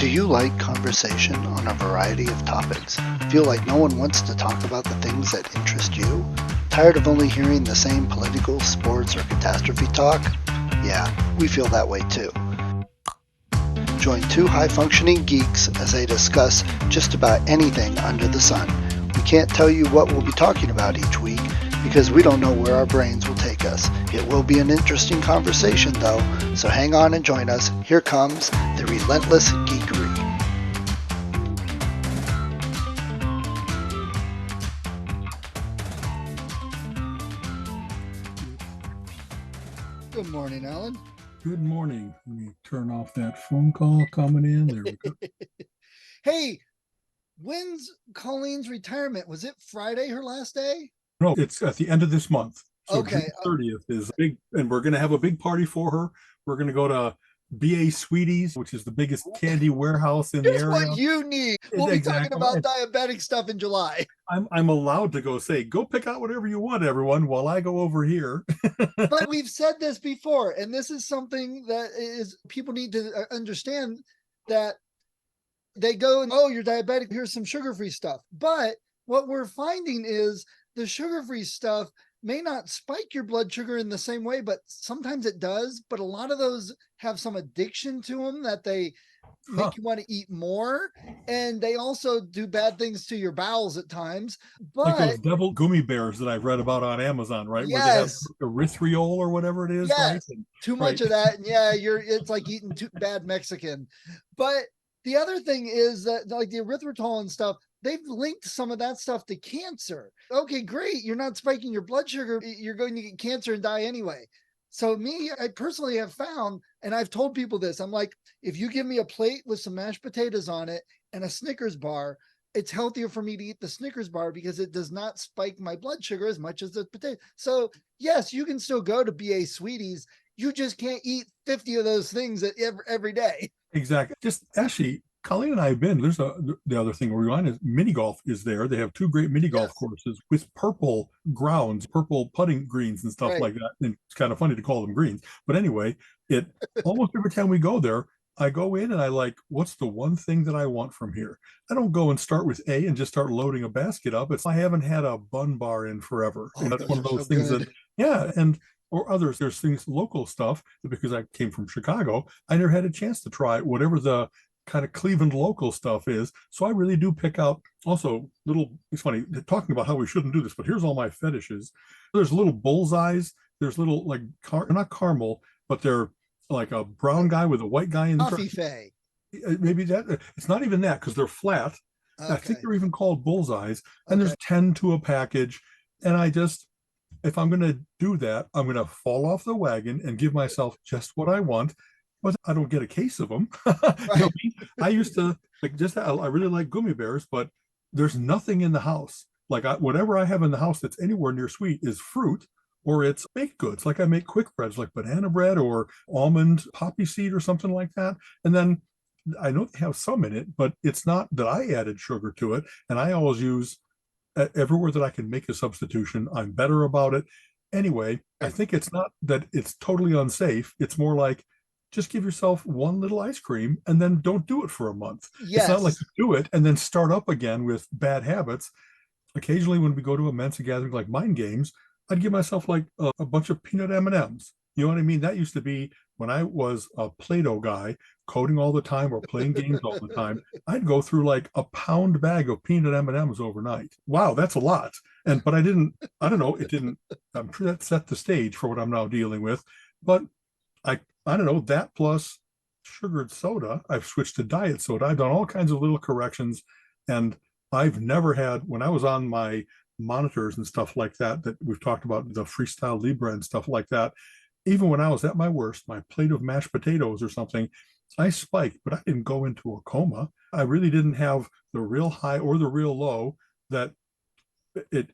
Do you like conversation on a variety of topics? Feel like no one wants to talk about the things that interest you? Tired of only hearing the same political, sports, or catastrophe talk? Yeah, we feel that way too. Join two high-functioning geeks as they discuss just about anything under the sun. We can't tell you what we'll be talking about each week because we don't know where our brains will take us. It will be an interesting conversation though, so hang on and join us. Here comes the Relentless Geekery. Good morning, Alan. Good morning. Let me turn off that phone call coming in. There we go. Hey, when's Colleen's retirement? Was it Friday, her last day? No, it's at the end of this month. So Okay. June 30th is big, and we're going to have a big party for her. We're going to go to BA Sweeties, which is the biggest candy warehouse in the Here's area. what you need. We'll be talking Exactly. about diabetic stuff in July. I'm allowed to go say, go pick out whatever you want, everyone, while I go over here. But we've said this before, and this is something that is people need to understand that they go and, oh, you're diabetic, here's some sugar-free stuff. But what we're finding is the sugar-free stuff may not spike your blood sugar in the same way, but sometimes it does. But a lot of those have some addiction to them that they make you want to eat more. And they also do bad things to your bowels at times. Like those But devil gummy bears that I've read about on Amazon, right? Where they have yes, erythritol or whatever it is, right? yes, And, too right. much of that. And yeah, it's like eating too bad Mexican. But the other thing is that like the erythritol and stuff, they've linked some of that stuff to cancer. Okay, great. You're not spiking your blood sugar. You're going to get cancer and die anyway. So I personally have found, and I've told people this, I'm like, if you give me a plate with some mashed potatoes on it and a Snickers bar, it's healthier for me to eat the Snickers bar because it does not spike my blood sugar as much as the potato. So yes, you can still go to BA Sweeties. You just can't eat 50 of those things every day. Exactly. Just actually, Colleen and I have been. The other thing we're on is mini golf is there. They have two great mini golf Yes, courses with purple grounds, purple putting greens and stuff right. like that. And it's kind of funny to call them greens. But anyway, it almost every time we go there, I go in and I like, what's the one thing that I want from here? I don't go and start with A and just start loading a basket up. It's I haven't had a bun bar in forever. Oh, That's those one are of so those things good. that, yeah, and or others. There's things, local stuff, because I came from Chicago. I never had a chance to try whatever the kind of Cleveland local stuff is. So I really do pick out also little, it's funny talking about how we shouldn't do this, but here's all my fetishes. There's little bullseyes. There's little like, not caramel, but they're like a brown guy with a white guy in Coffee front. Fay. Maybe that, it's not even that because they're flat. I think Okay. they're even called bullseyes. And Okay. there's 10 to a package. And I just, if I'm going to do that, I'm going to fall off the wagon and give myself just what I want, but I don't get a case of them. Right. I used to like I really like gummy bears, but there's nothing in the house. Like whatever I have in the house that's anywhere near sweet is fruit or it's baked goods. Like I make quick breads, like banana bread or almond poppy seed or something like that. And then I know they have some in it, but it's not that I added sugar to it. And I always use everywhere that I can make a substitution, I'm better about it. Anyway, I think it's not that it's totally unsafe. It's more like just give yourself one little ice cream and then don't do it for a month. It's not like Yes. you do it and then start up again with bad habits. Occasionally, when we go to a Mensa gathering like Mind Games, I'd give myself like a bunch of peanut M&Ms. You know what I mean? That used to be when I was a Play-Doh guy, coding all the time or playing games all the time. I'd go through like a pound bag of peanut M&Ms overnight. Wow, that's a lot. But I didn't. I don't know. It didn't. I'm sure that set the stage for what I'm now dealing with. But I don't know that plus sugared soda. I've switched to diet soda. I've done all kinds of little corrections, and I've never had when I was on my monitors and stuff like that that we've talked about the Freestyle Libre and stuff like that. Even when I was at my worst, my plate of mashed potatoes or something, I spiked, but I didn't go into a coma. I really didn't have the real high or the real low that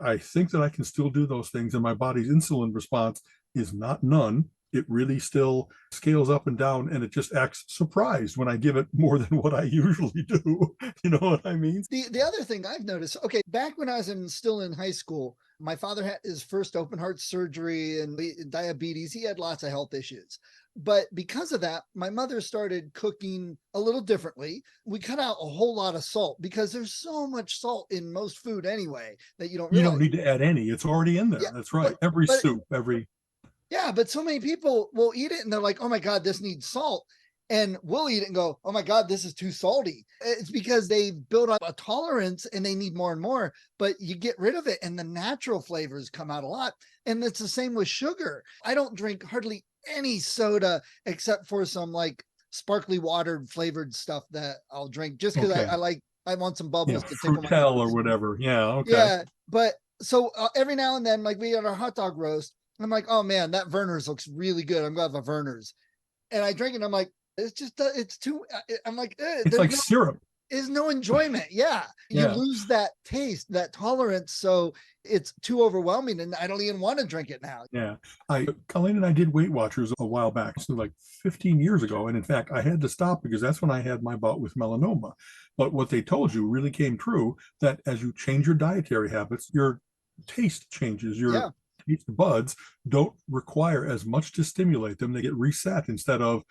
I think that I can still do those things, and my body's insulin response is not none. It really still scales up and down, and it just acts surprised when I give it more than what I usually do. You know what I mean? The other thing I've noticed, okay, back when I was still in high school, My father had his first open heart surgery and diabetes. He had lots of health issues. But because of that, my mother started cooking a little differently. We cut out a whole lot of salt because there's so much salt in most food anyway that you don't You don't realize. need to add any. It's already in there. Yeah, That's right. Every but soup, every yeah, but so many people will eat it and they're like, oh my God, this needs salt. And we'll eat it and go, oh my God, this is too salty. It's because they build up a tolerance and they need more and more, but you get rid of it and the natural flavors come out a lot. And it's the same with sugar. I don't drink hardly any soda except for some like sparkly water flavored stuff that I'll drink just because okay. I want some Yeah, bubbles to tickle my fruitel or nose. whatever. Yeah, okay. Yeah. But so every now and then, like we had our hot dog roast, I'm like, oh man, that Verner's looks really good. I'm going to have a Verner's. And I drink it. And I'm like, it's just, it's too, I'm like, It's like syrup. there's no enjoyment. Yeah. You Yeah. lose that taste, that tolerance. So it's too overwhelming. And I don't even want to drink it now. Yeah. Colleen and I did Weight Watchers a while back, so like 15 years ago. And in fact, I had to stop because that's when I had my bout with melanoma. But what they told you really came true, that as you change your dietary habits, your taste changes. Yeah. Your taste buds don't require as much to stimulate them. They get reset instead of,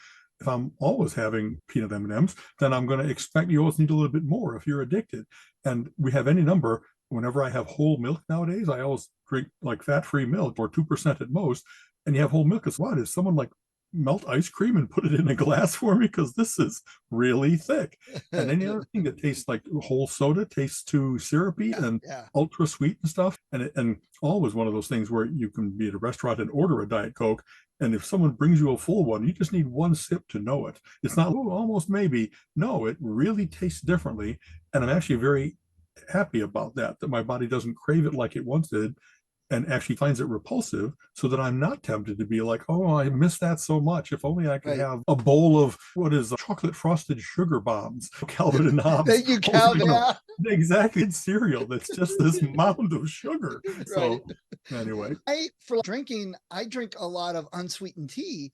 if I'm always having peanut M&Ms, then I'm going to expect you always need a little bit more if you're addicted. And we have any number. Whenever I have whole milk nowadays, I always drink like fat-free milk or 2% at most. And you have whole milk. It's what? Is someone like melt ice cream and put it in a glass for me? Because this is really thick. And any other thing that tastes like whole soda tastes too syrupy and ultra sweet and stuff. And always one of those things where you can be at a restaurant and order a Diet Coke. And if someone brings you a full one, you just need one sip to know it. It's not, oh, almost maybe. No, it really tastes differently. And I'm actually very happy about that my body doesn't crave it like it once did and actually finds it repulsive, so that I'm not tempted to be like, oh, I miss that so much. If only I could have a bowl of what is chocolate frosted sugar bombs, Calvin and Hobbes. Thank you, Calvin. Exactly. It's cereal that's just this mound of sugar. Right. So anyway, for drinking, I drink a lot of unsweetened tea,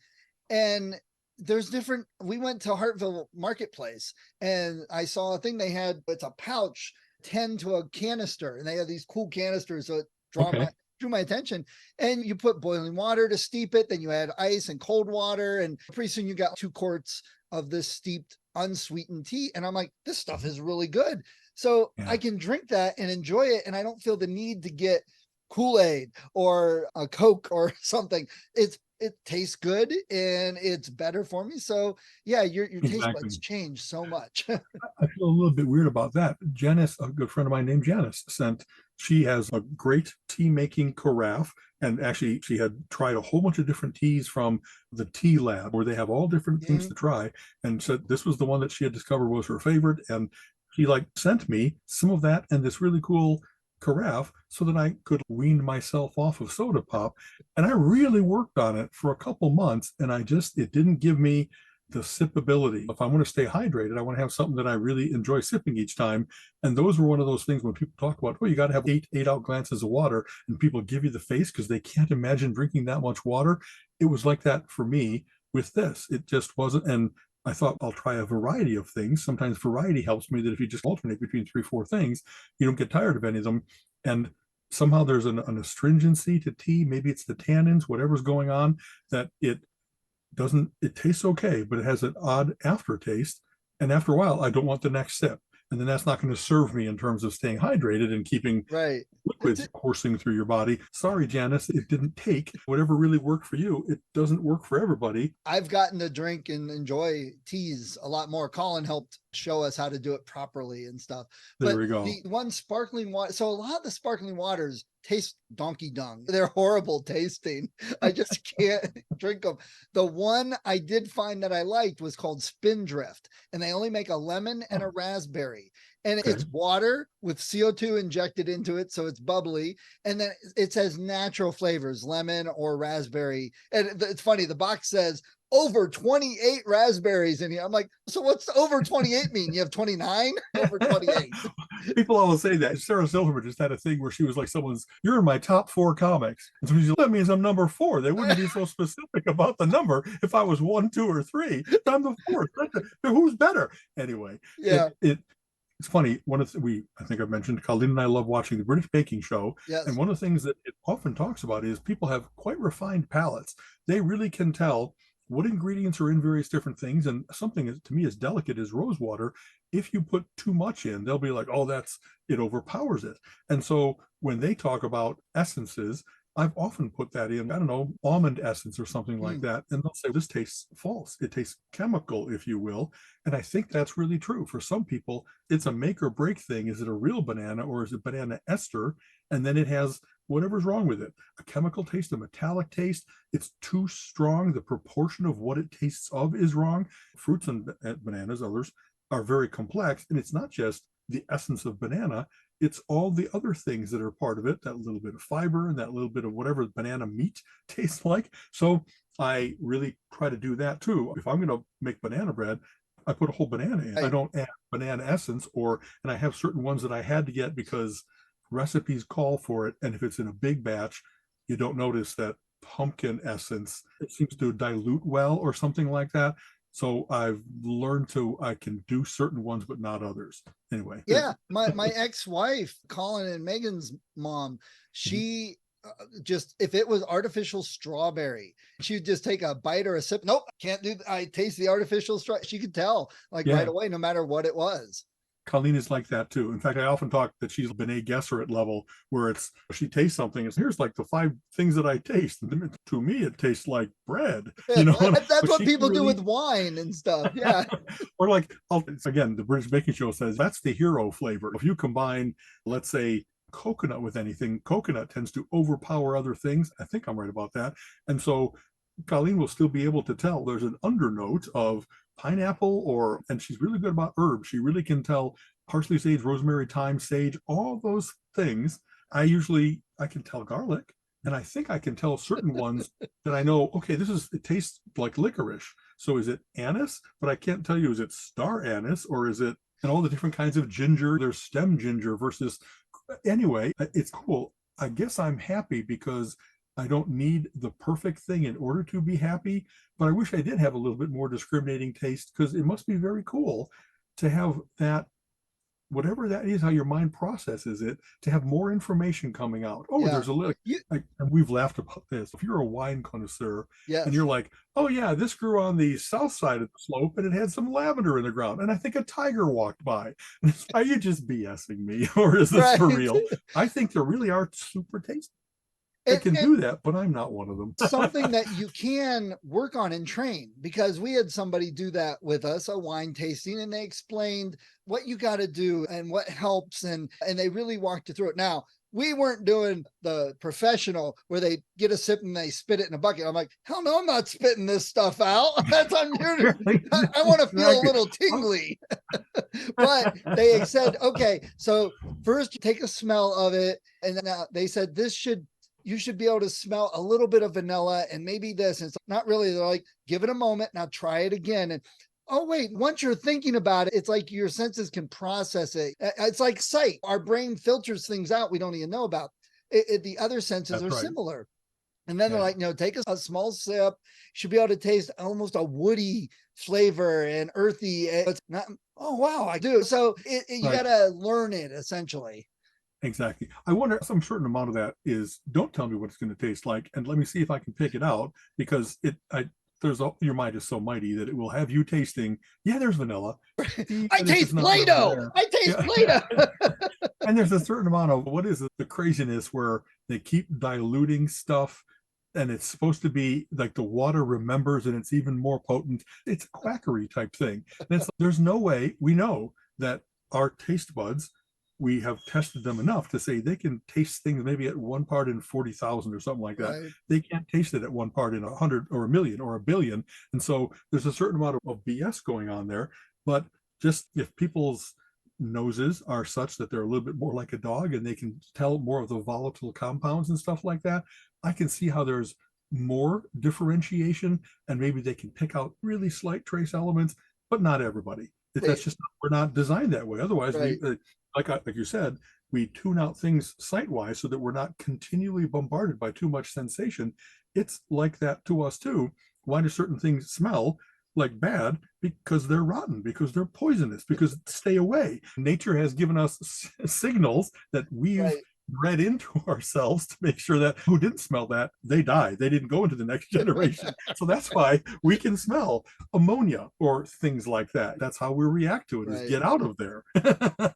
and there's different. We went to Hartville Marketplace and I saw a thing they had. It's a pouch 10 to a canister, and they have these cool canisters that drew my attention. And you put boiling water to steep it, then you add ice and cold water, and pretty soon you got 2 quarts of this steeped unsweetened tea. And I'm like, this stuff is really good. So I can drink that and enjoy it, and I don't feel the need to get Kool-Aid or a Coke or something. It tastes good and it's better for me. So yeah, your taste buds change so much. I feel a little bit weird about that. Janice, a good friend of mine named Janice, she has a great tea making carafe. And actually, she had tried a whole bunch of different teas from the tea lab, where they have all different things to try. And said this was the one that she had discovered was her favorite. And she sent me some of that and this really cool carafe so that I could wean myself off of soda pop. And I really worked on it for a couple months, and it didn't give me the sipability. If I want to stay hydrated, I want to have something that I really enjoy sipping each time. And those were one of those things when people talk about, oh, you got to have eight out glasses of water, and people give you the face because they can't imagine drinking that much water. It was like that for me with this. It just wasn't. And I thought I'll try a variety of things. Sometimes variety helps me, that if you just alternate between 3-4 things, you don't get tired of any of them. And somehow there's an astringency to tea. Maybe it's the tannins, whatever's going on, that it tastes okay, but it has an odd aftertaste. And after a while, I don't want the next sip. And then that's not going to serve me in terms of staying hydrated and keeping liquids coursing through your body. Sorry, Janice, it didn't take. Whatever really worked for you, it doesn't work for everybody. I've gotten to drink and enjoy teas a lot more. Colin helped show us how to do it properly and stuff. There we go. The one sparkling water, so a lot of the sparkling waters taste donkey dung. They're horrible tasting. I just can't drink them. The one I did find that I liked was called Spindrift, and they only make a lemon and a raspberry. And it's water with CO2 injected into it, so it's bubbly. And then it says natural flavors, lemon or raspberry. And it's funny, the box says over 28 raspberries in here. I'm like, so what's over 28 mean? You have 29? Over 28. People always say that. Sarah Silverman just had a thing where she was like, you're in my top 4 comics. And so she's like, that means I'm number 4. They wouldn't be so specific about the number if I was 1, 2, or 3. I'm the 4th. Who's better? Anyway, It's funny. I think I've mentioned, Colleen and I love watching the British Baking Show. And Yes. one of the things that it often talks about is people have quite refined palates. They really can tell what ingredients are in various different things. And something to me as delicate as rose water, if you put too much in, they'll be like, oh, it overpowers it. And so when they talk about essences, I've often put that in, I don't know, almond essence or something like Mm. that. And they'll say, this tastes false. It tastes chemical, if you will. And I think that's really true. For some people, it's a make or break thing. Is it a real banana or is it banana ester? And then it has whatever's wrong with it, a chemical taste, a metallic taste. It's too strong. The proportion of what it tastes of is wrong. Fruits and bananas, others, are very complex. And it's not just the essence of banana, it's all the other things that are part of it, that little bit of fiber and that little bit of whatever banana meat tastes like. So I really try to do that too. If I'm going to make banana bread, I put a whole banana in. I Right. don't add banana essence, and I have certain ones that I had to get because recipes call for it. And if it's in a big batch, you don't notice that pumpkin essence. It seems to dilute well or something like that. So I've learned I can do certain ones, but not others. Anyway. Yeah, my ex-wife, Colin and Megan's mom, Mhm. she just, if it was artificial strawberry, she'd just take a bite or a sip. Nope, can't do. I taste the artificial straw. She could tell like right Yeah. away, no matter what it was. Colleen is like that too. In fact, I often talk that she's Benet Gesserit level, where she tastes something and here's like the 5 things that I taste. And to me, it tastes like bread, That's but what she can people do really, with wine and stuff. Yeah. or like, again, the British Baking Show says that's the hero flavor. If you combine, let's say, coconut with anything, coconut tends to overpower other things. I think I'm right about that. And so Colleen will still be able to tell there's an undernote of pineapple, and she's really good about herbs. She really can tell parsley, sage, rosemary, thyme, sage, all those things. I can tell garlic, and I think I can tell certain ones that I know, okay, it tastes like licorice. So is it anise? But I can't tell you, is it star anise or is it, and all the different kinds of ginger? There's stem ginger versus, anyway, it's cool. I guess I'm happy because I don't need the perfect thing in order to be happy, but I wish I did have a little bit more discriminating taste because it must be very cool to have that, whatever that is, how your mind processes it, to have more information coming out. Oh, Yeah. there's a little, You, and we've laughed about this. If you're a wine connoisseur and yes. you're like, oh yeah, this grew on the south side of the slope and it had some lavender in the ground, and I think a tiger walked by. Are you just BSing me, or is this for Right. real? I think there really are super tasty. I can And do that, but I'm not one of them. something that you can work on and train, because we had somebody do that with us, a wine tasting, and they explained what you got to do and what helps, and they really walked you through it. Now, we weren't doing the professional where they get a sip and they spit it in a bucket. I'm like, hell no, I'm not spitting this stuff out. That's I'm here to, I want to feel a Exactly. little tingly. But they said, okay, so first you take a smell of it, and then they said you should be able to smell a little bit of vanilla and maybe this. And it's not really, they're like, give it a moment, now try it again. And oh, wait, once you're thinking about it, it's like your senses can process it. It's like sight. Our brain filters things out we don't even know about. The other senses That's are right. similar. And then they're Yeah. like, take a small sip. You should be able to taste almost a woody flavor and earthy. It's not, oh, wow, I do. So you got Right. to learn it essentially. Exactly. I wonder, some certain amount of that is, don't tell me what it's going to taste like, and let me see if I can pick it out, because your mind is so mighty that it will have you tasting. Yeah, there's vanilla. I Even if it's taste not really Play-Doh. there. I taste Yeah. Play-Doh. And there's a certain amount of, what is it, the craziness where they keep diluting stuff, and it's supposed to be like the water remembers and it's even more potent. It's a quackery type thing. And there's no way, we know that our taste buds, we have tested them enough to say they can taste things maybe at 1 part in 40,000 or something like that. Right. They can't taste it at 1 part in 100 or a million or a billion. And so there's a certain amount of BS going on there. But just if people's noses are such that they're a little bit more like a dog and they can tell more of the volatile compounds and stuff like that, I can see how there's more differentiation, and maybe they can pick out really slight trace elements, but not everybody. That's just, we're not designed that way. Otherwise, Right. like you said, we tune out things sight wise so that we're not continually bombarded by too much sensation. It's like that to us too. Why do certain things smell? like bad because they're rotten, because they're poisonous, because stay away. Nature has given us signals that we've Right. read into ourselves to make sure that who didn't smell that, they die. They didn't go into the next generation. So that's why we can smell ammonia or things like that. That's how we react to it, is Right. get out of there.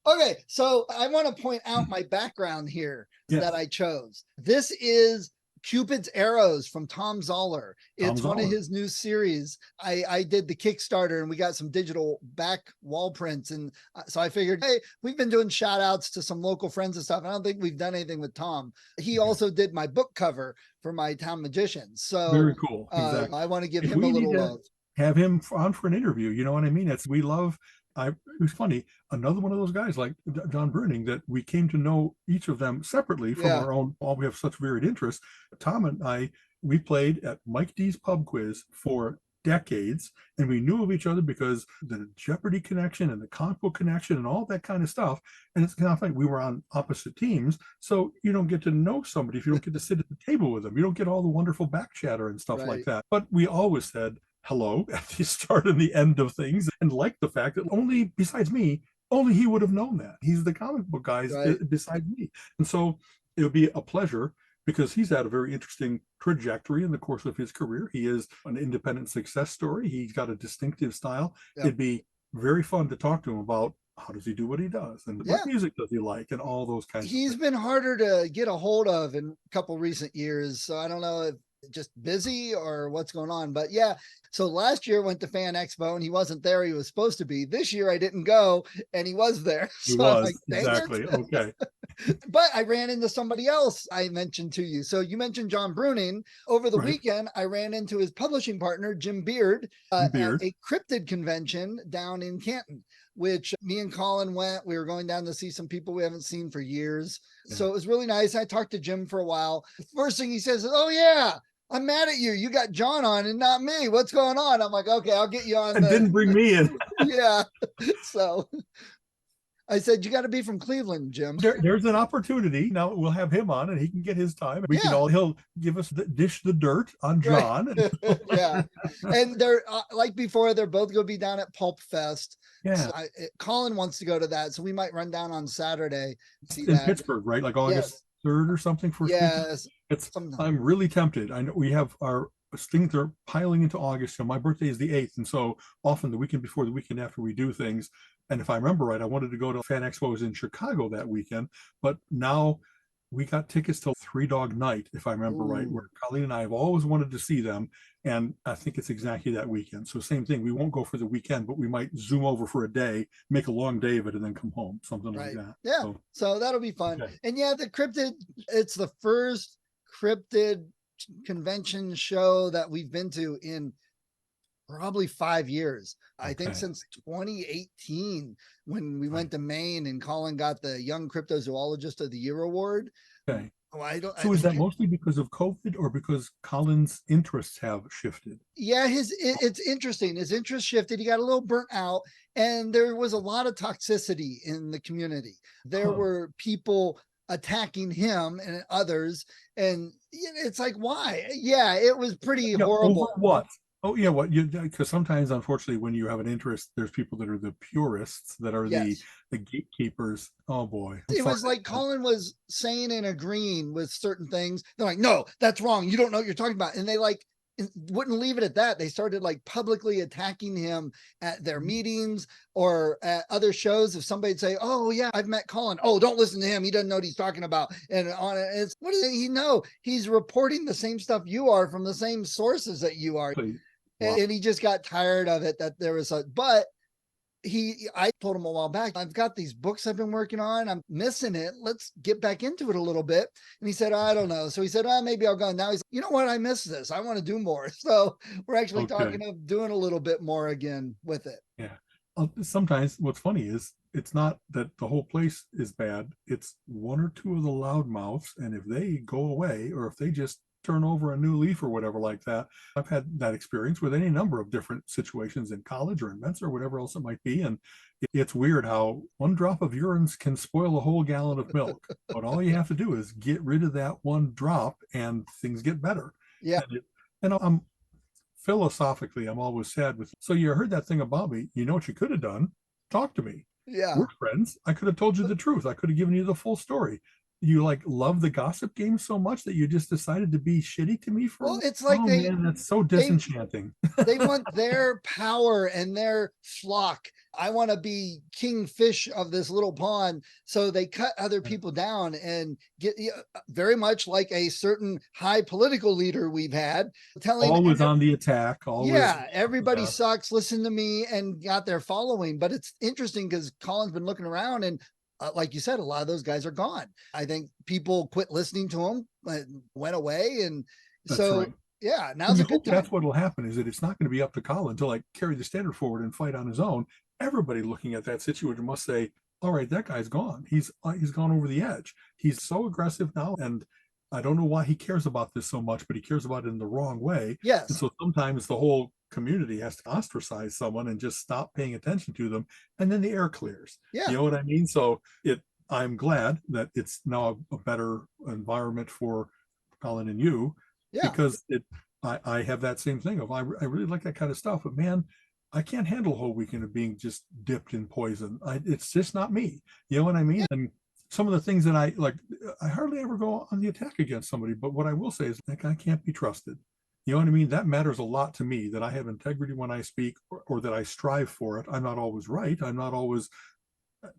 Okay, so I want to point out my background here Yes. that I chose. This is Cupid's Arrows from Tom Zoller. Tom It's one of Zoller. his new series. I did the Kickstarter and we got some digital back wall prints. And so I figured, hey, we've been doing shout outs to some local friends and stuff. I don't think we've done anything with Tom. He also did my book cover for my Town Magicians. Very So cool. Exactly. I want to give If him a we need little to love. have him on for an interview, you know what I mean? It's we love. It was funny. Another one of those guys like John Bruning that we came to know each of them separately from Yeah. our own. All we have such varied interests. Tom and I, we played at Mike D's pub quiz for decades, and we knew of each other because the Jeopardy connection and the comic book connection and all that kind of stuff. And it's kind of like we were on opposite teams, so you don't get to know somebody if you don't get to sit at the table with them. You don't get all the wonderful back chatter and stuff like Right. that. But we always said hello at the start and the end of things, and like the fact that only besides me, only he would have known that. He's the comic book guys Right. besides me. And so it would be a pleasure because he's had a very interesting trajectory in the course of his career. He is an independent success story. He's got a distinctive style. Yep. It'd be very fun to talk to him about how does he do what he does and what music does he like and all those kinds of things. He's been harder to get a hold of in a couple recent years. So I don't know if just busy or what's going on, but yeah. So last year went to Fan Expo and he wasn't there. He was supposed to be. This year I didn't go and he was there. He So was, I'm like, exactly. Okay. But I ran into somebody else I mentioned to you. So you mentioned John Bruning. Over the weekend, I ran into his publishing partner, Jim Beard, at a cryptid convention down in Canton, which me and Colin went. We were going down to see some people we haven't seen for years. Yeah. So it was really nice. I talked to Jim for a while. The first thing he says is, "Oh, yeah, I'm mad at you. You got John on and not me. What's going on?" I'm like, okay, I'll get you on. And didn't bring me in. Yeah. So I said, you got to be from Cleveland, Jim. There's an opportunity. Now we'll have him on and he can get his time. We can all, he'll give us dish the dirt on John. Right. Yeah. And they're like before, they're both going to be down at Pulp Fest. Yeah. So Colin wants to go to that. So we might run down on Saturday. See in that. Pittsburgh, right? Like August 3rd or something. Yes. It's, I'm really tempted. I know we have our things are piling into August. So my birthday is the 8th. And so often the weekend before, the weekend after, we do things. And if I remember right, I wanted to go to Fan Expos in Chicago that weekend, but now we got tickets till Three Dog Night, if I remember right, where Colleen and I have always wanted to see them. And I think it's exactly that weekend. So same thing. We won't go for the weekend, but we might zoom over for a day, make a long day of it, and then come home, something like that. Yeah. So that'll be fun. Okay. And yeah, the cryptid, it's the first cryptid convention show that we've been to in probably 5 years. I think since 2018 when we went to Maine and Colin got the Young Cryptozoologist of the Year award. Okay. So is that mostly because of COVID or because Colin's interests have shifted? Yeah, it's interesting. His interest shifted. He got a little burnt out and there was a lot of toxicity in the community. There were people attacking him and others. And it's like, why? Yeah, it was pretty horrible. Over what? Oh yeah, what you because sometimes, unfortunately, when you have an interest, there's people that are the purists that are the gatekeepers. Oh boy, it was like Colin was saying and agreeing with certain things. They're like, "No, that's wrong. You don't know what you're talking about," and they like wouldn't leave it at that. They started like publicly attacking him at their meetings or at other shows. If somebody'd say, "Oh yeah, I've met Colin," "Oh, don't listen to him. He doesn't know what he's talking about." And on it, it's what does he know? He's reporting the same stuff you are from the same sources that you are. Wow. And he just got tired of it that there was but I told him a while back, I've got these books I've been working on. I'm missing it. Let's get back into it a little bit. And he said, I don't know. So he said, maybe I'll go. Now he's, you know what? I miss this. I want to do more. So we're actually talking of doing a little bit more again with it. Yeah. Sometimes what's funny is it's not that the whole place is bad. It's one or two of the loudmouths. And if they go away or if they just turn over a new leaf or whatever like that. I've had that experience with any number of different situations in college or in Mensa or whatever else it might be. And it's weird how one drop of urine can spoil a whole gallon of milk. But all you have to do is get rid of that one drop and things get better. Yeah. And I'm philosophically, I'm always sad with. So you heard that thing about me. You know what you could have done? Talk to me. Yeah. We're friends. I could have told you the truth. I could have given you the full story. You like love the gossip game so much that you just decided to be shitty to me for a Well, while? it's like Oh man, that's so they disenchanting. they want their power and their flock. I want to be king fish of this little pond. So they cut other people down and get very much like a certain high political leader we've had telling, Always on the attack, always. yeah, everybody Yeah. sucks. Listen to me, and got their following. But it's interesting because Colin's been looking around, and like you said, a lot of those guys are gone. I think people quit listening to him, went away, and That's so right. yeah, And now's you a good hope that's time. what will happen, is that it's not going to be up to Colin to like carry the standard forward and fight on his own. Everybody looking at that situation must say, all right, that guy's gone. He's gone over the edge. He's so aggressive now, and I don't know why he cares about this so much, but he cares about it in the wrong way. And Yes, so sometimes the whole community has to ostracize someone and just stop paying attention to them, and then the air clears. You yeah, know what I mean? So it I'm glad that it's now a better environment for Colin and you, yeah. because I have that same thing of I really like that kind of stuff, but man, I can't handle a whole weekend of being just dipped in poison. It's just not me. You know what I mean? And some of the things that I like, I hardly ever go on the attack against somebody. But what I will say is that guy can't be trusted. You know what I mean? That matters a lot to me, that I have integrity when I speak, or that I strive for it. I'm not always right. I'm not always,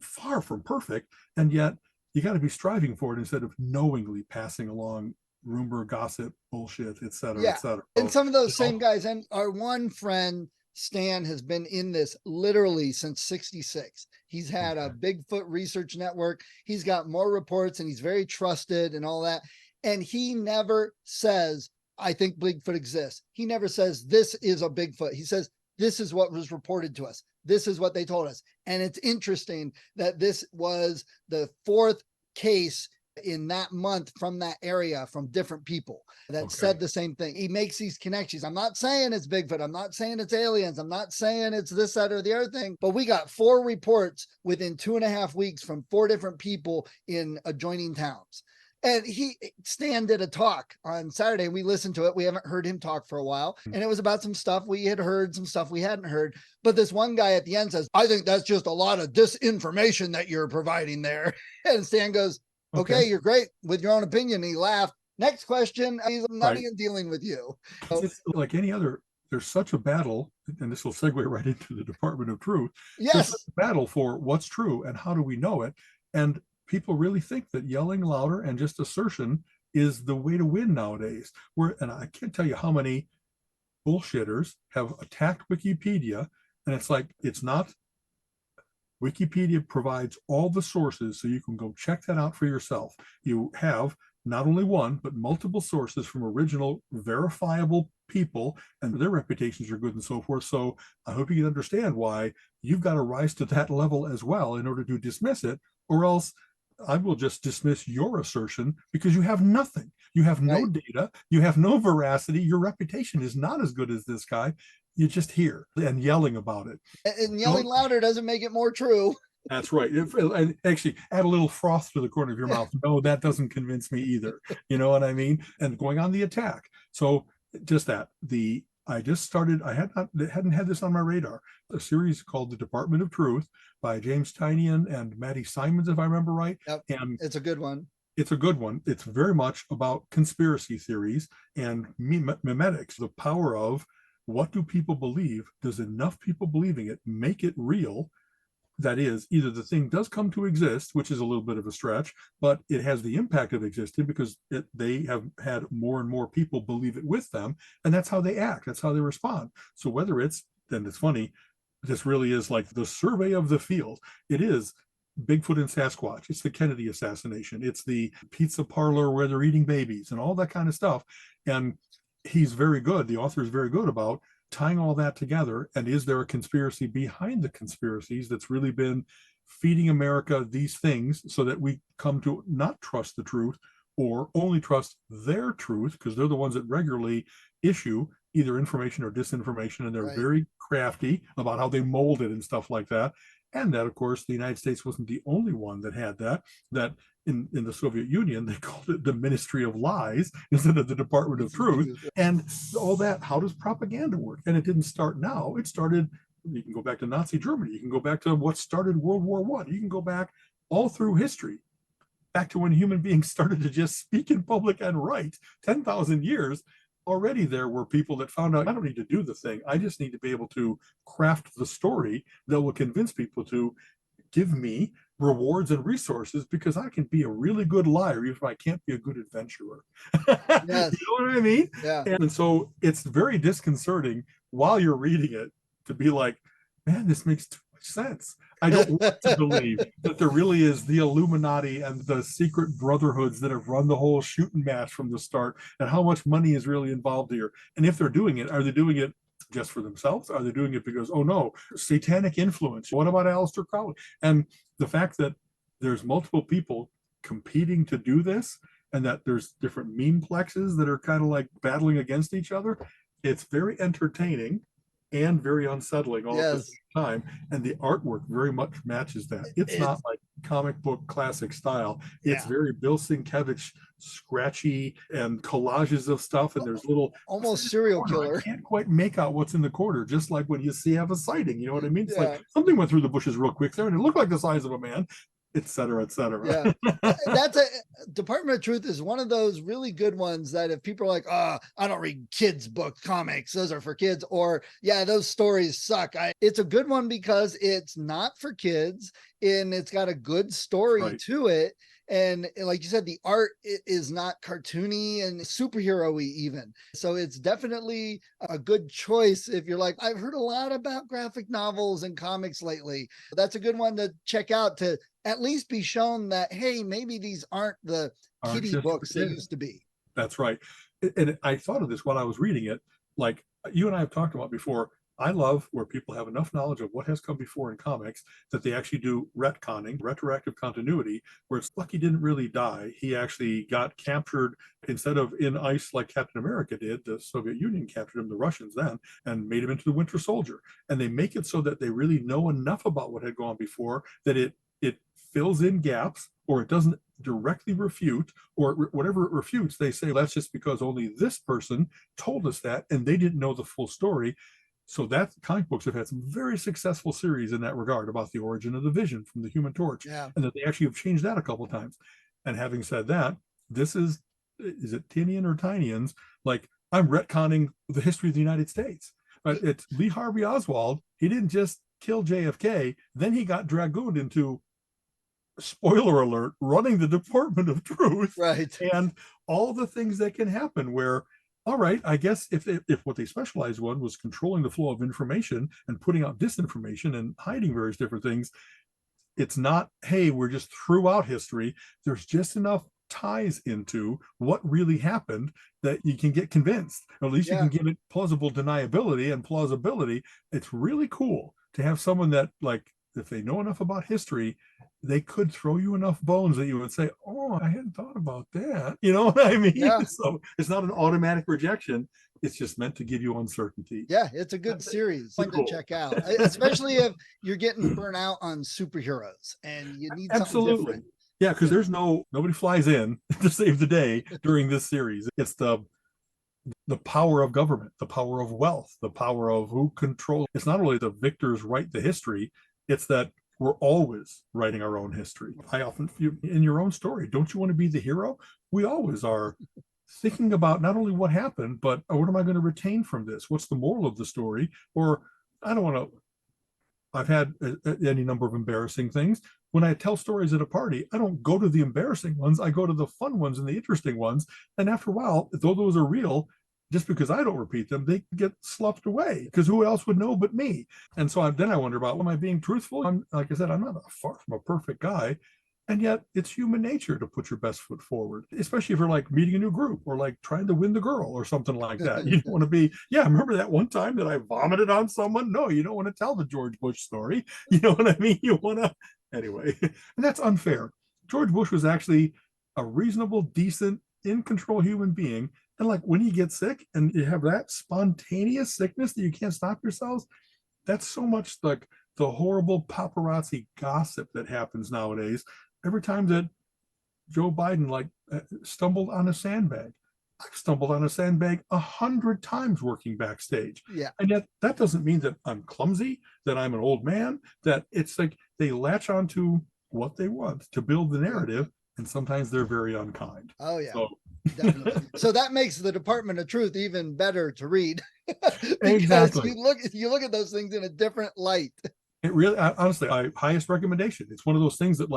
far from perfect. And yet you got to be striving for it instead of knowingly passing along rumor, gossip, bullshit, et cetera, et Yeah. cetera. And So, some of those you know, same guys, and our one friend, Stan, has been in this literally since 66. He's had a okay. Bigfoot research network. He's got more reports and he's very trusted and all that. And he never says, I think Bigfoot exists. He never says, this is a Bigfoot. He says, this is what was reported to us. This is what they told us. And it's interesting that this was the fourth case in that month from that area from different people that Okay. said the same thing. He makes these connections. I'm not saying it's Bigfoot. I'm not saying it's aliens. I'm not saying it's this, that, or the other thing, but we got 4 reports within 2.5 weeks from 4 different people in adjoining towns. And Stan did a talk on Saturday. We listened to it. We haven't heard him talk for a while. And it was about some stuff we had heard, some stuff we hadn't heard. But this one guy at the end says, I think that's just a lot of disinformation that you're providing there. And Stan goes, Okay. okay, you're great with your own opinion. He laughed. Next question. He's not Right. even dealing with you. So, It's like any other, there's such a battle, and this will segue right into the Department of Truth. There's such yes. a battle for what's true and how do we know it. And people really think that yelling louder and just assertion is the way to win nowadays. And I can't tell you how many bullshitters have attacked Wikipedia, and it's like, it's not. Wikipedia provides all the sources so you can go check that out for yourself. You have not only one, but multiple sources from original verifiable people, and their reputations are good and so forth. So I hope you can understand why you've got to rise to that level as well in order to dismiss it, or else I will just dismiss your assertion because you have nothing. You have no Right. data. You have no veracity. Your reputation is not as good as this guy. You're just here and yelling about it. And yelling Don't, louder doesn't make it more true. that's right. And actually, add a little froth to the corner of your mouth. No, that doesn't convince me either. You know what I mean? And going on the attack. So just that. I just started. I hadn't had this on my radar. A series called The Department of Truth by James Tynion and Maddie Simons, if I remember right. Yep. And It's a good one. it's a good one. It's very much about conspiracy theories and memetics, the power of what do people believe? Does enough people believing it make it real? That is, either the thing does come to exist, which is a little bit of a stretch, but it has the impact of existing because they have had more and more people believe it with them, and that's how they act, that's how they respond. So whether it's, then it's funny, this really is like the survey of the field. It is Bigfoot and Sasquatch, it's the Kennedy assassination, it's the pizza parlor where they're eating babies and all that kind of stuff. And he's very good, the author is very good about tying all that together. And is there a conspiracy behind the conspiracies that's really been feeding America these things so that we come to not trust the truth or only trust their truth, because they're the ones that regularly issue either information or disinformation, and they're Right. very crafty about how they mold it and stuff like that. And that, of course, the United States wasn't the only one that had that in the Soviet Union, they called it the Ministry of Lies instead of the Department of Truth. And all that, how does propaganda work? And it didn't start now. It started, you can go back to Nazi Germany. You can go back to what started World War I. You can go back all through history, back to when human beings started to just speak in public and write 10,000 years. Already there were people that found out, I don't need to do the thing. I just need to be able to craft the story that will convince people to give me rewards and resources, because I can be a really good liar even if I can't be a good adventurer. Yes. You know what I mean? Yeah. And so it's very disconcerting while you're reading it to be like, man, this makes too much sense. I don't want to believe that there really is the Illuminati and the secret brotherhoods that have run the whole shooting match from the start, and how much money is really involved here. And if they're doing it, are they doing it just for themselves? Are they doing it because, oh no, satanic influence? What about Aleister Crowley? And the fact that there's multiple people competing to do this, and that there's different meme plexes that are kind of like battling against each other, it's very entertaining and very unsettling all at the same time. And the artwork very much matches that. It's not like comic book classic style. It's very Bill Sienkiewicz, scratchy, and collages of stuff. And there's little almost serial corner. killer. I can't quite make out what's in the corner, just like when you see have a sighting. You know what I mean? It's Yeah. like something went through the bushes real quick there, and it looked like the size of a man, et cetera, et cetera. Yeah. That's a Department of Truth is one of those really good ones that if people are like, oh, I don't read kids book comics, those are for kids, or yeah, those stories suck. It's a good one because it's not for kids and it's got a good story to it. And like you said, the art is not cartoony and superhero-y even. So it's definitely a good choice if you're like, I've heard a lot about graphic novels and comics lately. That's a good one to check out, to at least be shown that, hey, maybe these aren't the kiddie books they used to be. That's right. And I thought of this while I was reading it. Like you and I have talked about before, I love where people have enough knowledge of what has come before in comics that they actually do retconning, retroactive continuity, where it's Lucky didn't really die. He actually got captured instead of in ice like Captain America did. The Soviet Union captured him, the Russians then, and made him into the Winter Soldier. And they make it so that they really know enough about what had gone before that it fills in gaps, or it doesn't directly refute, or whatever it refutes, they say that's just because only this person told us that and they didn't know the full story. So that comic books have had some very successful series in that regard about the origin of the Vision from the Human Torch, and that they actually have changed that a couple of times. And having said that, this is it Tinian or Tinians? Like, I'm retconning the history of the United States. But it's Lee Harvey Oswald. He didn't just kill JFK, then he got dragooned into, spoiler alert, running the Department of Truth, and all the things that can happen where, all right, I guess if what they specialized on was controlling the flow of information and putting out disinformation and hiding various different things, it's not, hey, we're just throughout history. There's just enough ties into what really happened that you can get convinced, or at least you can give it plausible deniability and plausibility. It's really cool to have someone that, like, if they know enough about history, they could throw you enough bones that you would say, oh, I hadn't thought about that. You know what I mean? So it's not an automatic rejection. It's just meant to give you uncertainty. Yeah, it's a good series to check out, especially if you're getting burnt out on superheroes and you need something different. Yeah, because there's nobody flies in to save the day during this series. It's the power of government, the power of wealth, the power of who controls. It's not only the victors write the history, it's that we're always writing our own history. I often feel in your own story, don't you want to be the hero? We always are thinking about not only what happened, but what am I going to retain from this? What's the moral of the story? Or I don't want to, I've had any number of embarrassing things. When I tell stories at a party, I don't go to the embarrassing ones. I go to the fun ones and the interesting ones. And after a while, though those are real, just because I don't repeat them, they get sloughed away because who else would know but me? And so then I wonder about, am I being truthful? Like I said, I'm not far from a perfect guy. And yet it's human nature to put your best foot forward, especially if you're like meeting a new group or like trying to win the girl or something like that. You don't want to be, remember that one time that I vomited on someone? No, you don't want to tell the George Bush story. You know what I mean? You want to, anyway, and that's unfair. George Bush was actually a reasonable, decent, in control human being. And like when you get sick and you have that spontaneous sickness that you can't stop yourselves, that's so much like the horrible paparazzi gossip that happens nowadays. Every time that Joe Biden stumbled on a sandbag. I've stumbled on a sandbag 100 times working backstage. Yeah. And yet that doesn't mean that I'm clumsy, that I'm an old man, that it's like they latch onto what they want to build the narrative. And sometimes they're very unkind. Oh yeah. So. Definitely. So that makes the Department of Truth even better to read. Because Exactly. you look at those things in a different light. It really, honestly, highest recommendation. It's one of those things that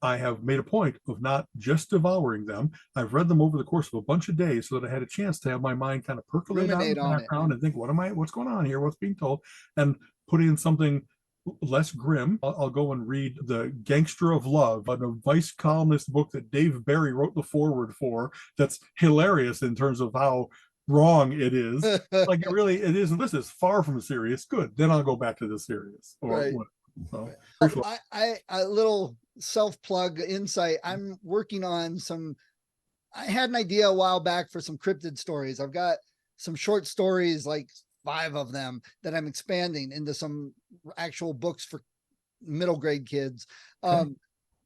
I have made a point of not just devouring them. I've read them over the course of a bunch of days so that I had a chance to have my mind kind of percolate out in the background and think, what's going on here? What's being told? And put in something less grim. I'll go and read The Gangster of Love, an advice columnist book that Dave Barry wrote the foreword for. That's hilarious in terms of how wrong it is. Like it isn't. This is far from serious. Good. Then I'll go back to the serious. Or right. So, I a little self-plug insight. I'm working on some. I had an idea a while back for some cryptid stories. I've got some short stories, like 5 of them, that I'm expanding into some actual books for middle grade kids. Okay.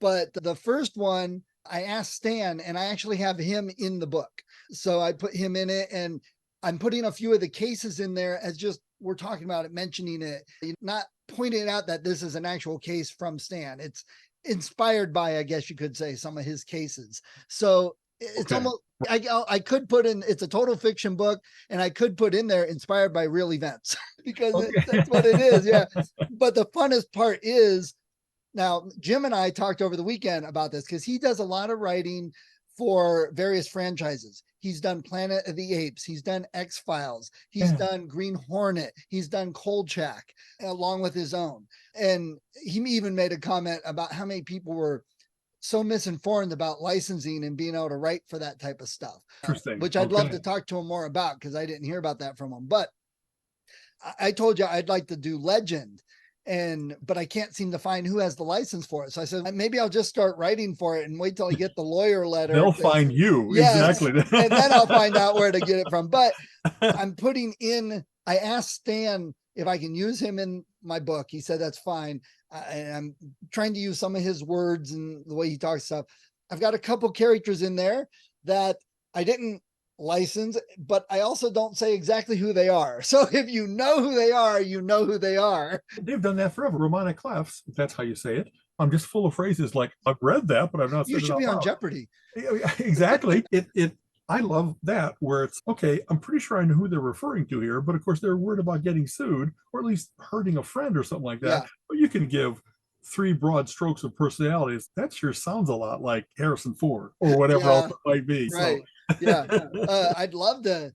But the first one, I asked Stan, and I actually have him in the book. So I put him in it, and I'm putting a few of the cases in there as just we're talking about it, mentioning it, not pointing out that this is an actual case from Stan. It's inspired by, I guess you could say, some of his cases. So it's almost, I could put in, it's a total fiction book, and I could put in there inspired by real events because that's what it is. Yeah. But the funnest part is, now Jim and I talked over the weekend about this because he does a lot of writing for various franchises. He's done Planet of the Apes. He's done X-Files. He's done Green Hornet. He's done Kolchak along with his own. And he even made a comment about how many people were so misinformed about licensing and being able to write for that type of stuff. Interesting. Which I'd love to talk to him more about because I didn't hear about that from him. But I told you I'd like to do Legend, but I can't seem to find who has the license for it. So I said, maybe I'll just start writing for it and wait till I get the lawyer letter. They'll find you. Yes, exactly. And then I'll find out where to get it from. But I'm putting in, I asked Stan if I can use him in my book. He said, that's fine. And I'm trying to use some of his words and the way he talks stuff. I've got a couple characters in there that I didn't license, but I also don't say exactly who they are. So if you know who they are, you know who they are. They've done that forever. Romana Clefs, if that's how you say it. I'm just full of phrases like, I've read that, but I've not said it out loud. You should be on Jeopardy. Exactly. I love that, where it's, okay, I'm pretty sure I know who they're referring to here, but of course they're worried about getting sued or at least hurting a friend or something like that. Yeah. But you can give 3 broad strokes of personalities. That sure sounds a lot like Harrison Ford or whatever else it might be. Right. So. Yeah. I'd love to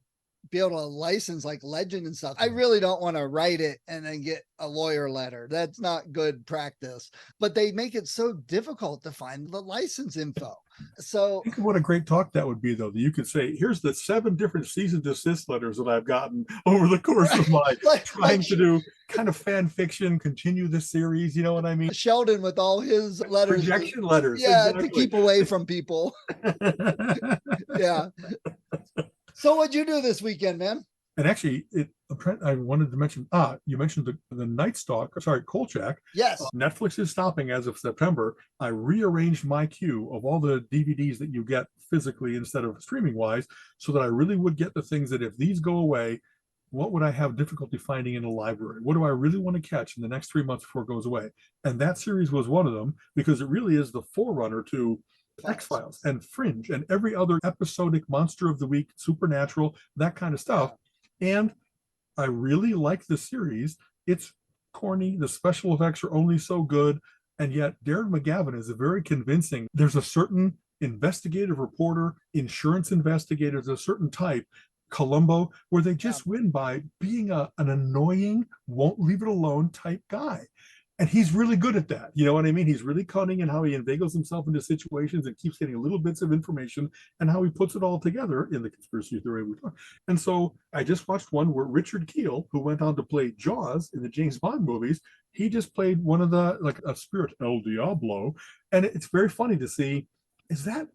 be able to license like Legend and stuff. I really don't want to write it and then get a lawyer letter. That's not good practice. But they make it so difficult to find the license info. So think of what a great talk that would be, though, that you could say, here's the 7 different cease and desist letters that I've gotten over the course of my trying to do kind of fan fiction, continue the series. You know what I mean? Sheldon with all his letters. Projection letters. Yeah, exactly. To keep away from people. Yeah. So what'd you do this weekend, man? And actually, I wanted to mention, you mentioned the Night Stalker, Kolchak. Yes. Netflix is stopping as of September. I rearranged my queue of all the DVDs that you get physically instead of streaming wise, so that I really would get the things that if these go away, what would I have difficulty finding in a library? What do I really want to catch in the next 3 months before it goes away? And that series was one of them, because it really is the forerunner to X-Files and Fringe and every other episodic Monster of the Week, Supernatural, that kind of stuff. And I really like the series. It's corny. The special effects are only so good. And yet Darren McGavin is a very convincing. There's a certain investigative reporter, insurance investigators, a certain type, Columbo, where they just win by being an annoying, won't leave it alone type guy. And he's really good at that. You know what I mean? He's really cunning in how he inveigles himself into situations and keeps getting little bits of information and how he puts it all together in the conspiracy theory. And so I just watched one where Richard Kiel, who went on to play Jaws in the James Bond movies, he just played one of the, like a spirit, El Diablo. And it's very funny to see, there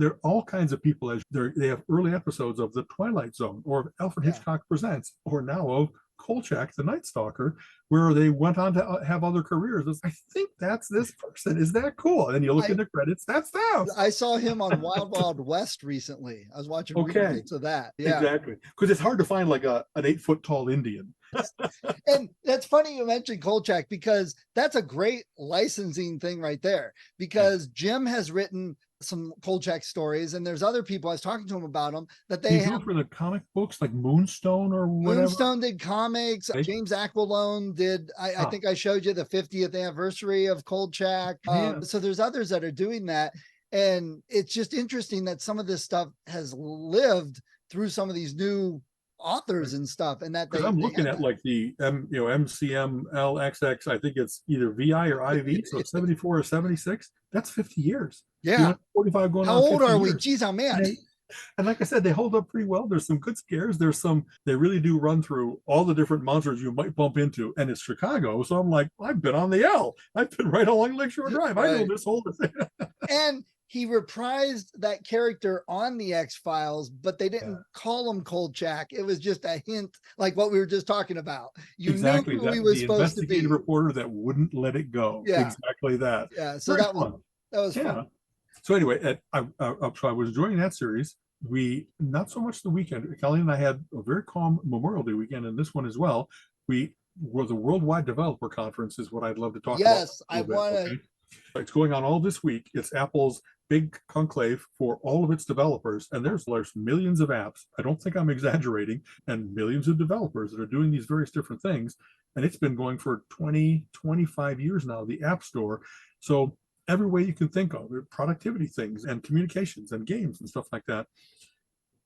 are all kinds of people. They have early episodes of The Twilight Zone or Alfred Hitchcock Presents, or now of Kolchak, the Night Stalker, where they went on to have other careers. I think that's this person. Is that cool? And you look in the credits, that's them. I saw him on Wild Wild West recently. I was watching reruns of that. Yeah, exactly. Because it's hard to find like an 8-foot tall Indian. And that's funny you mentioned Kolchak, because that's a great licensing thing right there. Because Jim has written some Kolchak stories, and there's other people, I was talking to him about them, that they have for the comic books like Moonstone or whatever. Moonstone did comics. James Aquilone did. I think I showed you the 50th anniversary of Kolchak. So there's others that are doing that, and it's just interesting that some of this stuff has lived through some of these new authors and stuff, and that I'm looking at like the MCMLXX. I think it's either VI or IV, so 74 or 76. That's 50 years. Yeah, 45 going how on. How old are years. we? Geez, oh man. And like I said, they hold up pretty well. There's some good scares. They really do run through all the different monsters you might bump into. And it's Chicago. So I'm like, I've been on the L. I've been right along Lakeshore Drive. I know this whole thing. And he reprised that character on the X-Files, but they didn't call him Kolchak. It was just a hint, like what we were just talking about. You knew who he was supposed to be. The reporter that wouldn't let it go. Yeah. Exactly that. Yeah. So that was fun. So anyway, I was enjoying that series. We, not so much the weekend, Kelly and I had a very calm Memorial Day weekend, and this one as well. We were the Worldwide Developer Conference is what I'd love to talk about. Yes, I want to. Okay? It's going on all this week. It's Apple's big conclave for all of its developers, and there's millions of apps. I don't think I'm exaggerating, and millions of developers that are doing these various different things. And it's been going for 20, 25 years now, the App Store. So every way you can think of, productivity things and communications and games and stuff like that.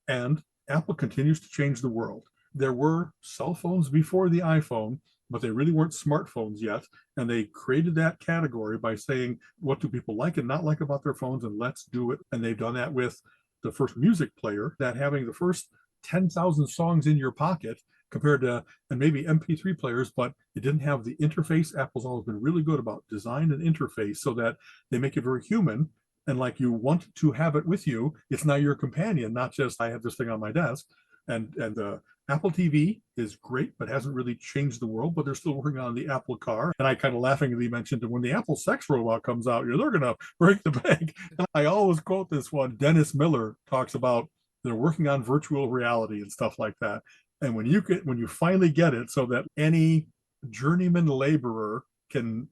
And Apple continues to change the world. There were cell phones before the iPhone, but they really weren't smartphones yet. And they created that category by saying, what do people like and not like about their phones? And let's do it. And they've done that with the first music player, that having the first 10,000 songs in your pocket compared to, and maybe MP3 players, but it didn't have the interface. Apple's always been really good about design and interface so that they make it very human. And like you want to have it with you, it's now your companion, not just I have this thing on my desk. And the Apple TV is great, but hasn't really changed the world, but they're still working on the Apple Car. And I kind of laughingly mentioned that when the Apple sex robot comes out, they're going to break the bank. And I always quote this one. Dennis Miller talks about they're working on virtual reality and stuff like that. And when you finally get it so that any journeyman laborer can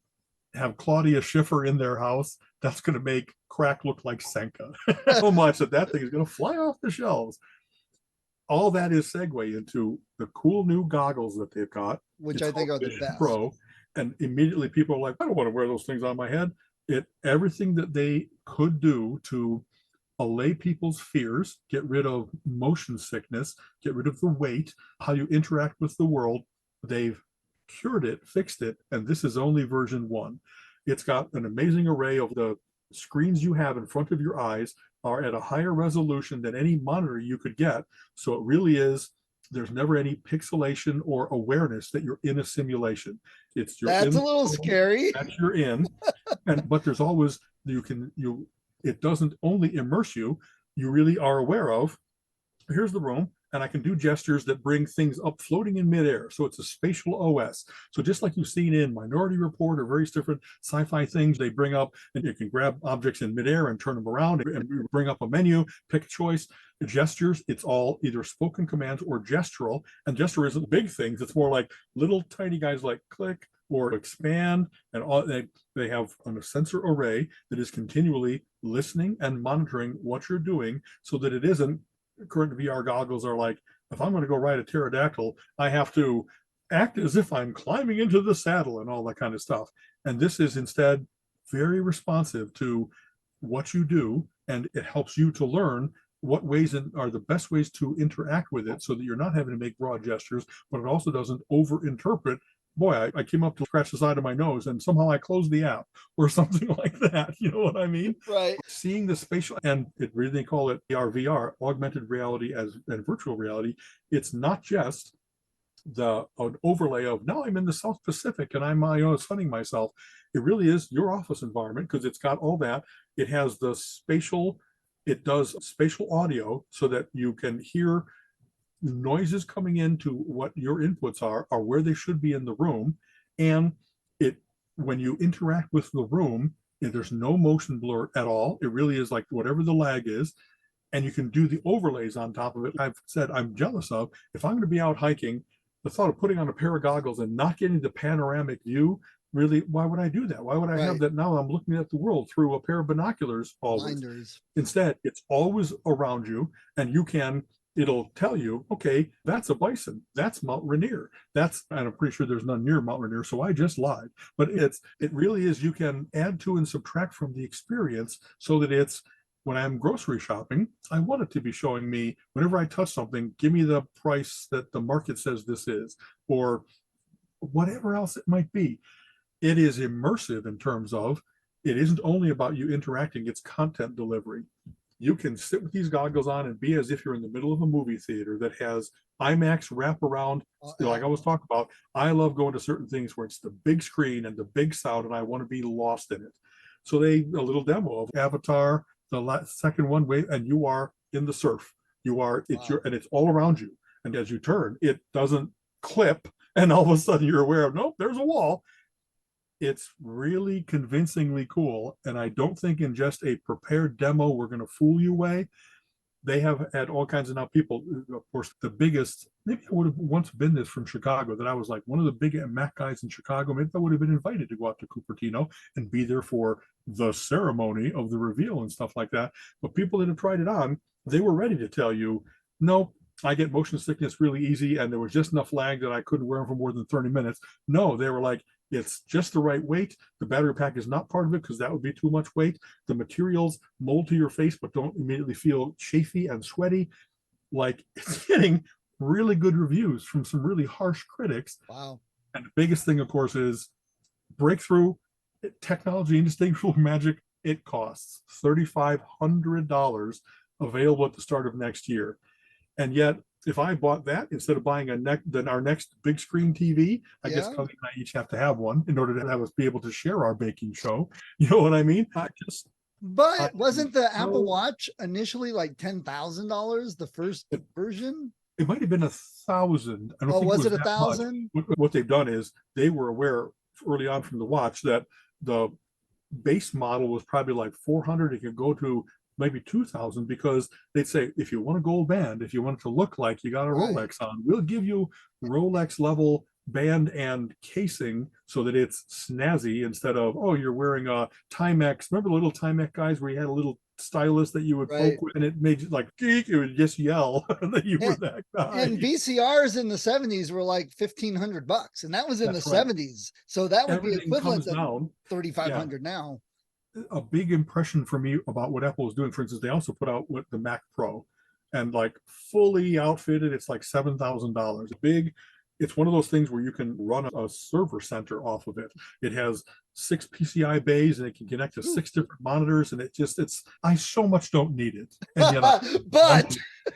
have Claudia Schiffer in their house, that's going to make crack look like Senka. So much that thing is going to fly off the shelves. All that is segue into the cool new goggles that they've got, which I think are the best. Pro, and immediately people are like, I don't want to wear those things on my head. Everything that they could do to allay people's fears, get rid of motion sickness, get rid of the weight, how you interact with the world. They've cured it, fixed it, and this is only version 1. It's got an amazing array of the screens you have in front of your eyes are at a higher resolution than any monitor you could get. So it really is, there's never any pixelation or awareness that you're in a simulation. That's a little scary. That you're in. But there's always, it doesn't only immerse you, you really are aware of, here's the room, and I can do gestures that bring things up floating in midair. So it's a spatial OS. So just like you've seen in Minority Report or various different sci-fi things, they bring up, and you can grab objects in midair and turn them around and bring up a menu, pick a choice. The gestures, it's all either spoken commands or gestural. And gesture isn't big things. It's more like little tiny guys like click or expand, and all they have a sensor array that is continually listening and monitoring what you're doing so that it isn't. Current VR goggles are like, if I'm going to go ride a pterodactyl, I have to act as if I'm climbing into the saddle and all that kind of stuff. And this is instead very responsive to what you do, and it helps you to learn what ways are the best ways to interact with it so that you're not having to make broad gestures, but it also doesn't over-interpret. Boy, I came up to scratch the side of my nose and somehow I closed the app or something like that. You know what I mean? Right. Seeing the spatial, and they call it AR, VR, augmented reality and virtual reality. It's not just an overlay of, now I'm in the South Pacific and I'm sunning myself. It really is your office environment because it's got all that. It has it does spatial audio so that you can hear noises coming into what your inputs are where they should be in the room. And it, when you interact with the room, there's no motion blur at all. It really is like whatever the lag is. And you can do the overlays on top of it. I've said I'm jealous of, if I'm going to be out hiking, the thought of putting on a pair of goggles and not getting the panoramic view, really, why would I do that? Why would I have that? Now I'm looking at the world through a pair of binoculars always. Blinders. Instead, it's always around you, and you can, it'll tell you, okay, that's a bison, that's Mount Rainier, that's, and I'm pretty sure there's none near Mount Rainier, so I just lied. But it really is, you can add to and subtract from the experience so that it's, when I'm grocery shopping, I want it to be showing me, whenever I touch something, give me the price that the market says this is, or whatever else it might be. It is immersive in terms of, it isn't only about you interacting, it's content delivery. You can sit with these goggles on and be as if you're in the middle of a movie theater that has IMAX wraparound. Like I was talking about, I love going to certain things where it's the big screen and the big sound, and I want to be lost in it. So a little demo of Avatar, the second one, and you are in the surf. You are, it's and it's all around you. And as you turn, it doesn't clip, and all of a sudden you're aware of, nope, there's a wall. It's really convincingly cool. And I don't think in just a prepared demo, we're going to fool you way. They have had all kinds of now people, of course, the biggest, maybe I would have once been this from Chicago, that I was like one of the big Mac guys in Chicago. Maybe I would have been invited to go out to Cupertino and be there for the ceremony of the reveal and stuff like that. But people that have tried it on, they were ready to tell you, no, I get motion sickness really easy, and there was just enough lag that I couldn't wear them for more than 30 minutes. No, they were like, it's just the right weight. The battery pack is not part of it because that would be too much weight. The materials mold to your face but don't immediately feel chafy and sweaty. Like, it's getting really good reviews from some really harsh critics. Wow. And the biggest thing, of course, is breakthrough technology, indistinguishable magic. It costs $3,500, available at the start of next year. And yet, if I bought that instead of buying our next big screen TV, I guess Kelly and I each have to have one in order to have us be able to share our baking show. You know what I mean? But wasn't the Apple Watch initially like $10,000, the first version? It might have been 1,000. I don't think was it 1,000? What they've done is they were aware early on from the watch that the base model was probably like 400. It could go to maybe 2,000, because they'd say, if you want a gold band, if you want it to look like you got a Rolex on, we'll give you Rolex level band and casing so that it's snazzy, instead of, oh, you're wearing a Timex. Remember the little Timex guys where you had a little stylus that you would poke with, and it made you like, geek, it would just yell that you were that guy. And VCRs in the 70s were like $1,500, and that was in the 70s. So that would be equivalent to $3,500 now. A big impression for me about what Apple is doing, for instance, they also put out with the Mac Pro, and like fully outfitted, it's like $7,000. Big. It's one of those things where you can run a server center off of it. It has 6 PCI bays, and it can connect to 6 different monitors. And I so much don't need it.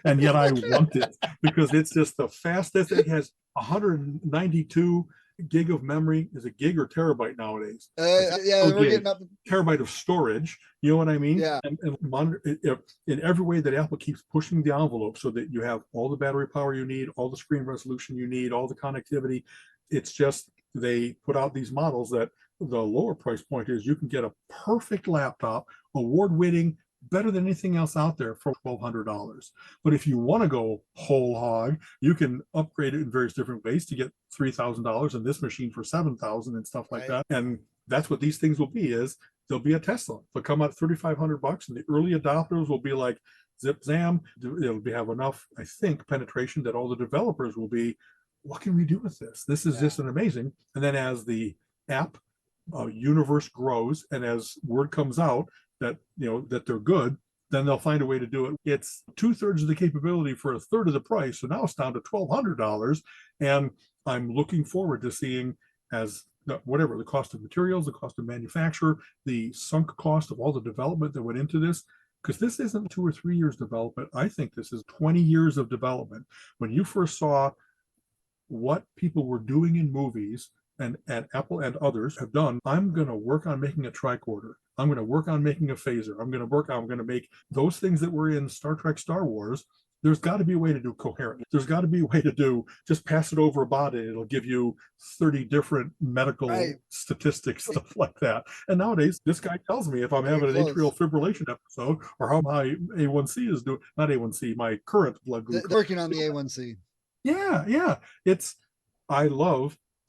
And yet I want it because it's just the fastest. It has 192 gig of memory. Is a gig or terabyte nowadays? We're getting up terabyte of storage. You know what I mean? Yeah. And monitor in every way that Apple keeps pushing the envelope so that you have all the battery power you need, all the screen resolution you need, all the connectivity. It's just, they put out these models that the lower price point is you can get a perfect laptop, award-winning, better than anything else out there for $1,200. But if you want to go whole hog, you can upgrade it in various different ways to get $3,000 and this machine for $7,000 and stuff like that. And that's what these things will be, is they'll be a Tesla. They'll come out $3,500, and the early adopters will be like zip zam. It'll have enough, I think, penetration that all the developers will be, what can we do with this? This is just an amazing. And then as the app universe grows, and as word comes out that that they're good, then they'll find a way to do it. It's 2/3 of the capability for 1/3 of the price. So now it's down to $1,200. And I'm looking forward to seeing, as whatever the cost of materials, the cost of manufacture, the sunk cost of all the development that went into this, because this isn't 2 or 3 years development. I think this is 20 years of development. When you first saw what people were doing in movies, and Apple and others have done, I'm going to work on making a tricorder. I'm going to work on making a phaser. I'm going to make those things that were in Star Trek, Star Wars. there's got to be a way to do coherent. There's got to be a way to do just pass it over a body. It'll give you 30 different medical Right. statistics, stuff like that. And nowadays, this guy tells me if I'm Very having an close. atrial fibrillation episode or how my A1C is doing, not A1C, my current blood They're glucose. working on the A1C. Yeah.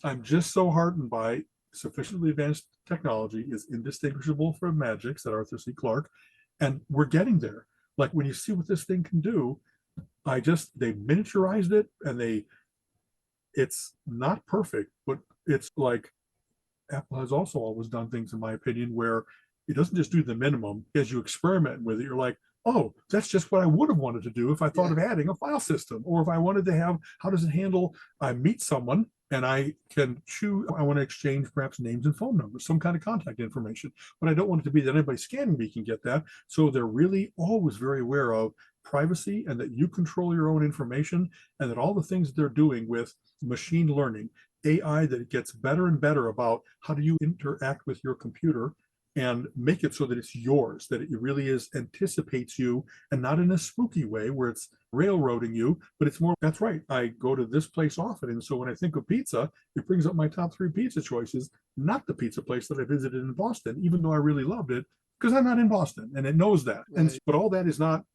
I'm just so heartened by sufficiently advanced technology is indistinguishable from magic, said Arthur C. Clarke. And we're getting there. Like when you see what this thing can do, they miniaturized it and it's not perfect, but it's like Apple has also always done things, in my opinion, where it doesn't just do the minimum. As you experiment with it, you're like, oh, that's just what I would have wanted to do if I thought of adding a file system, or if I wanted to have, how does it handle, I meet someone and I can choose, I want to exchange perhaps names and phone numbers, some kind of contact information, but I don't want it to be that anybody scanning me can get that. So they're really always very aware of privacy and that you control your own information, and that all the things they're doing with machine learning, AI, that it gets better and better about how do you interact with your computer and make it so that it's yours, that it really is anticipates you, and not in a spooky way where it's railroading you, but it's more, that's right, I go to this place often. And so when I think of pizza, it brings up my top 3 pizza choices, not the pizza place that I visited in Boston, even though I really loved it, because I'm not in Boston and it knows that. Right. And but all that is not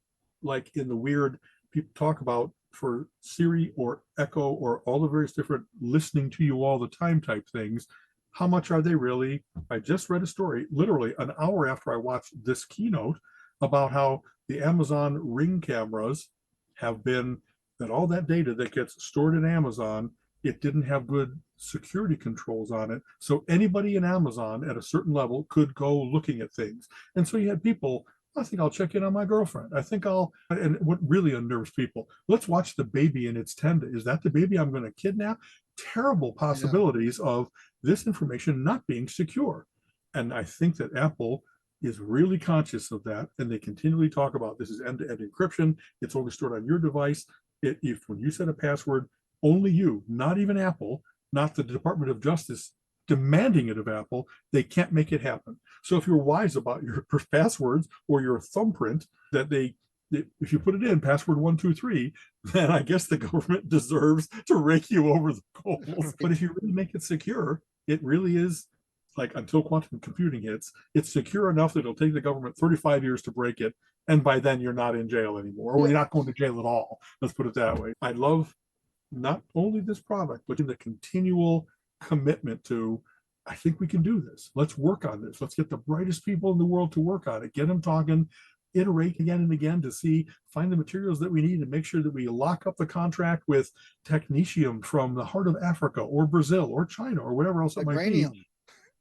like in the weird people talk about for Siri or Echo or all the various different listening to you all the time type things. How much are they really? I just read a story literally an hour after I watched this keynote about how the Amazon Ring cameras have been, that all that data that gets stored in Amazon, it didn't have good security controls on it. So anybody in Amazon at a certain level could go looking at things. And so you had people, I think I'll check in on my girlfriend. And what really unnerves people, let's watch the baby in its tender. Is that the baby I'm going to kidnap? Terrible possibilities of this information not being secure. And I think that Apple is really conscious of that. And they continually talk about this is end-to-end encryption. It's only stored on your device. If when you set a password, only you, not even Apple, not the Department of Justice demanding it of Apple, they can't make it happen. So if you're wise about your passwords or your thumbprint, if you put it in password 123, then I guess the government deserves to rake you over the coals. But if you really make it secure, it really is, like, until quantum computing hits, it's secure enough that it'll take the government 35 years to break it. And by then you're not in jail anymore, or you're not going to jail at all. Let's put it that way. I love not only this product, but in the continual commitment to, I think we can do this. Let's work on this. Let's get the brightest people in the world to work on it. Get them talking, iterate again and again to find the materials that we need to make sure that we lock up the contract with technetium from the heart of Africa or Brazil or China or whatever else it might be.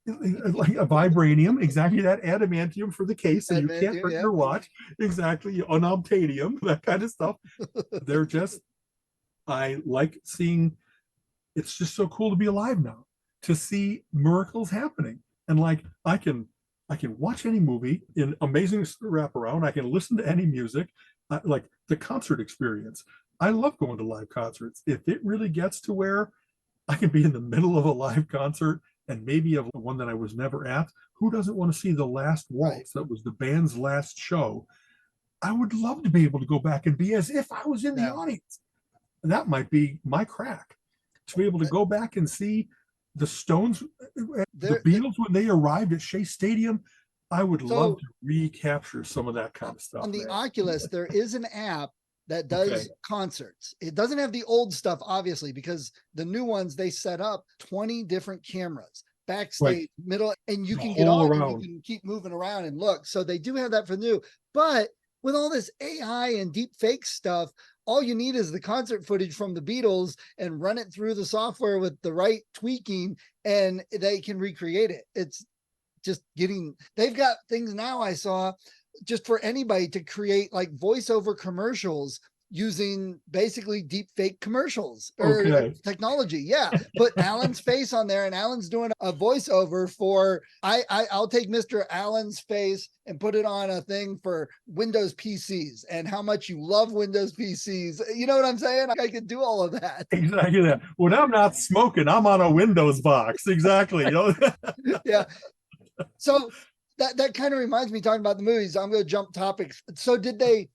Like a vibranium, exactly, that adamantium for the case, so you can't hurt your watch. Exactly, unobtainium, that kind of stuff. They're just, I like seeing, it's just so cool to be alive now, to see miracles happening. And like I can watch any movie in amazing wraparound. I can listen to any music, like the concert experience. I love going to live concerts. If it really gets to where I can be in the middle of a live concert and maybe of one that I was never at, who doesn't want to see the last waltz that was the band's last show? I would love to be able to go back and be as if I was in the audience. And that might be my crack, to be able to go back and see the Stones, the Beatles when they arrived at Shea Stadium. I would love to recapture some of that kind of stuff. On the Oculus, there is an app that does concerts. It doesn't have the old stuff, obviously, because the new ones, they set up 20 different cameras backstage, middle, and you can get on and you can keep moving around and look. So they do have that for new. But with all this AI and deep fake stuff, all you need is the concert footage from the Beatles and run it through the software with the right tweaking, and they can recreate it. It's just they've got things now I saw just for anybody to create like voiceover commercials using basically deep fake commercials or technology. Yeah. Put Alan's face on there and Alan's doing a voiceover for, I'll take Mr. Alan's face and put it on a thing for Windows PCs and how much you love Windows PCs. You know what I'm saying? I could do all of that. Exactly that. When I'm not smoking, I'm on a Windows box. Exactly. You know? Yeah. So that kind of reminds me, talking about the movies, I'm going to jump topics. So did they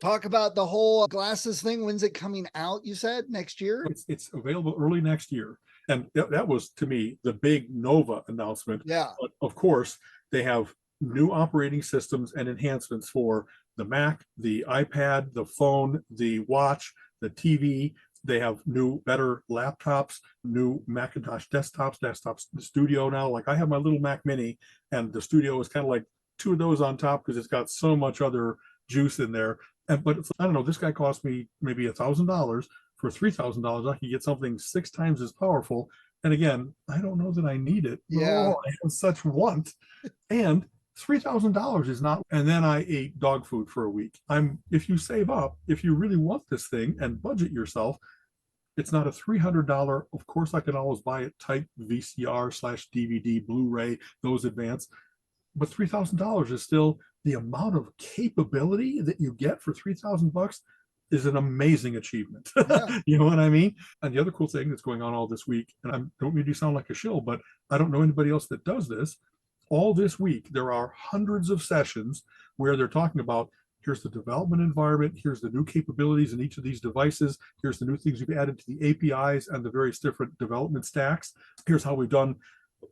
Talk about the whole glasses thing. When's it coming out? You said next year? It's available early next year. And that was, to me, the big Nova announcement. Yeah. But of course, they have new operating systems and enhancements for the Mac, the iPad, the phone, the watch, the TV. They have new, better laptops, new Macintosh desktops, the studio now. Like I have my little Mac Mini, and the studio is kind of like two of those on top because it's got so much other juice in there. But I don't know, this guy cost me maybe $1,000. For $3,000, I could get something 6 times as powerful. And again, I don't know that I need it. Yeah. Oh, I have such want. And $3,000 is not. And then I ate dog food for a week. If you save up, if you really want this thing and budget yourself, it's not a $300. Of course, I can always buy it type VCR/DVD, Blu-ray, those advanced. But $3,000 is still the amount of capability that you get for $3,000 is an amazing achievement. Yeah. You know what I mean? And the other cool thing that's going on all this week, and I don't mean to sound like a shill, but I don't know anybody else that does this. All this week, there are hundreds of sessions where they're talking about here's the development environment, here's the new capabilities in each of these devices, here's the new things we've added to the APIs and the various different development stacks, here's how we've done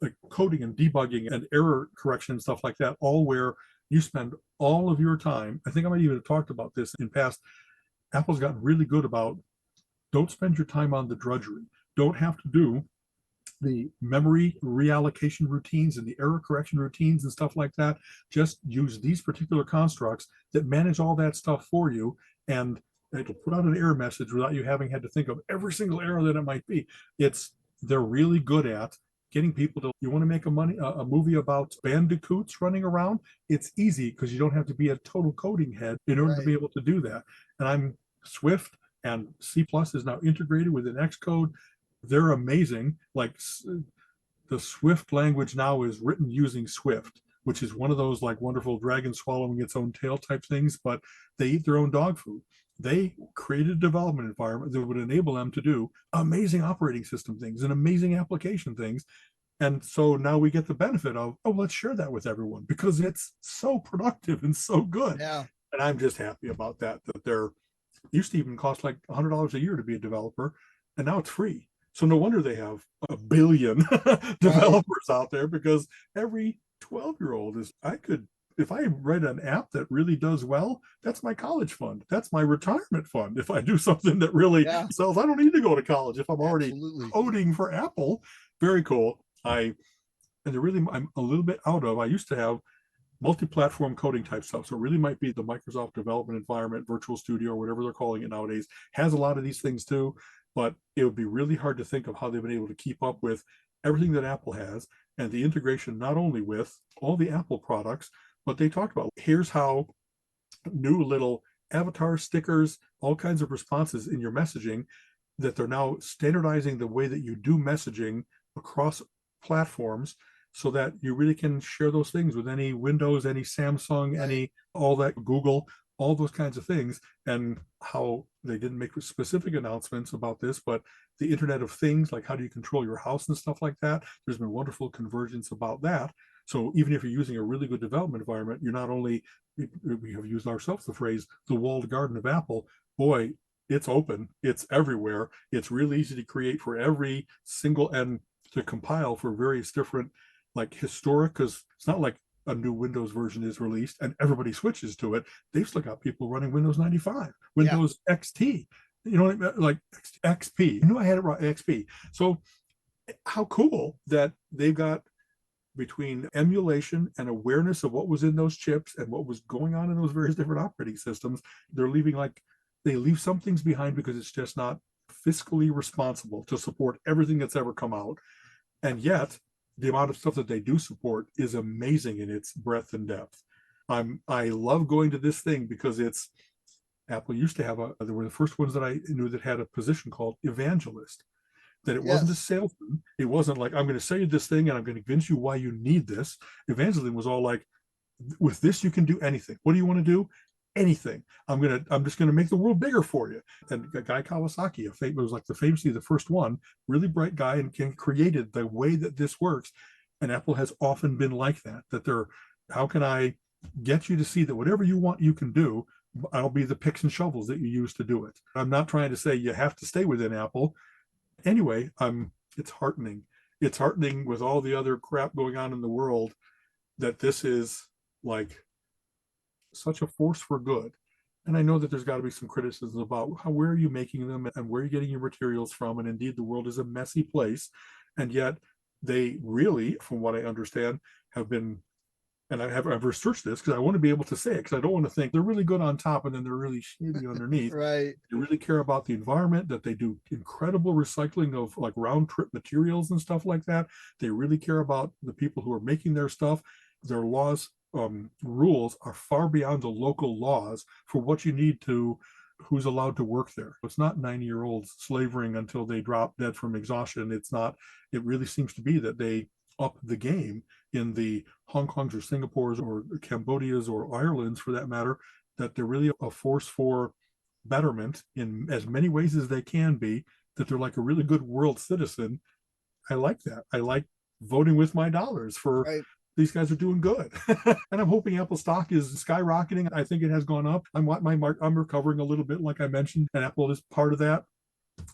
like coding and debugging and error correction and stuff like that, all where you spend all of your time. I think I might even have talked about this in past. Apple's gotten really good about don't spend your time on the drudgery. Don't have to do the memory reallocation routines and the error correction routines and stuff like that. Just use these particular constructs that manage all that stuff for you, and it'll put out an error message without you having had to think of every single error that it might be. They're really good at getting people to, you want to make a movie about bandicoots running around, it's easy because you don't have to be a total coding head in order to be able to do that. And I'm Swift and C+ is now integrated within Xcode. They're amazing. Like the Swift language now is written using Swift, which is one of those like wonderful dragon swallowing its own tail type things, but they eat their own dog food. They created a development environment that would enable them to do amazing operating system things and amazing application things. And so now we get the benefit of, oh, let's share that with everyone because it's so productive and so good. Yeah. And I'm just happy about that they're used to even cost like $100 a year to be a developer, and now it's free. So no wonder they have a billion developers out there, because every 12-year-old if I write an app that really does well, that's my college fund. That's my retirement fund. If I do something that really sells, I don't need to go to college if I'm already coding for Apple. Very cool. I'm a little bit out of, I used to have multi-platform coding type stuff. So it really might be the Microsoft development environment, Virtual Studio, or whatever they're calling it nowadays, has a lot of these things too. But it would be really hard to think of how they've been able to keep up with everything that Apple has and the integration, not only with all the Apple products, but they talked about here's how new little avatar stickers, all kinds of responses in your messaging, that they're now standardizing the way that you do messaging across platforms so that you really can share those things with any Windows, any Samsung, any, all that, Google, all those kinds of things. And how they didn't make specific announcements about this, but the Internet of Things, like how do you control your house and stuff like that, there's been wonderful convergence about that. So even if you're using a really good development environment, you're not only, we have used ourselves the phrase, the walled garden of Apple. Boy, it's open, it's everywhere. It's really easy to create for every single, and to compile for various different, like historic, because it's not like a new Windows version is released and everybody switches to it. They've still got people running Windows 95, Windows XT, you know, like XP. I knew I had it right, XP. So how cool that they've got, between emulation and awareness of what was in those chips and what was going on in those various different operating systems, they're leaving, like, they leave some things behind because it's just not fiscally responsible to support everything that's ever come out. And yet the amount of stuff that they do support is amazing in its breadth and depth. I love going to this thing because it's, Apple used to have they were the first ones that I knew that had a position called evangelist, that it wasn't a salesman. It wasn't like, I'm going to sell you this thing and I'm going to convince you why you need this. Evangelism was all like, with this, you can do anything. What do you want to do? Anything. I'm just going to make the world bigger for you. And Guy Kawasaki, was like famously the first one, really bright guy, and created the way that this works. And Apple has often been like that, how can I get you to see that whatever you want, you can do, I'll be the picks and shovels that you use to do it. I'm not trying to say you have to stay within Apple. Anyway, it's heartening. It's heartening with all the other crap going on in the world that this is like such a force for good. And I know that there's got to be some criticism about where are you making them and where are you getting your materials from. And indeed, the world is a messy place. And yet they really, from what I understand, have been, and I've researched this because I want to be able to say it, because I don't want to think they're really good on top and then they're really shitty underneath. Right. They really care about the environment, that they do incredible recycling of like round trip materials and stuff like that. They really care about the people who are making their stuff. Their laws, rules are far beyond the local laws for what you need to, who's allowed to work there. It's not 90-year-olds slavering until they drop dead from exhaustion. It's not, it really seems to be that they up the game in the Hong Kongs or Singapores or Cambodias or Ireland's for that matter, that they're really a force for betterment in as many ways as they can be, that they're like a really good world citizen. I like that. I like voting with my dollars for Right. these guys are doing good. And I'm hoping Apple stock is skyrocketing. I think it has gone up. I'm recovering a little bit, like I mentioned, and Apple is part of that.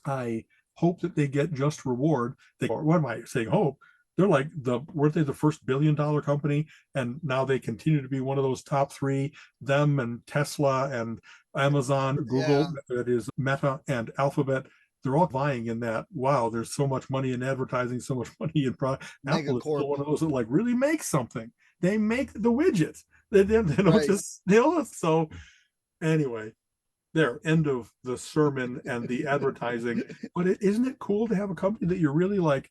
I hope that they get just reward. What am I saying? Hope. They're like weren't they the first billion-dollar company? And now they continue to be one of those top three, them and Tesla and Amazon, Google, that is Meta and Alphabet. They're all vying in that. Wow, there's so much money in advertising, so much money in product. Apple is still one of those that like really make something. They make the widgets. They don't just steal it. So anyway, there, end of the sermon and the advertising. But isn't it cool to have a company that you're really like,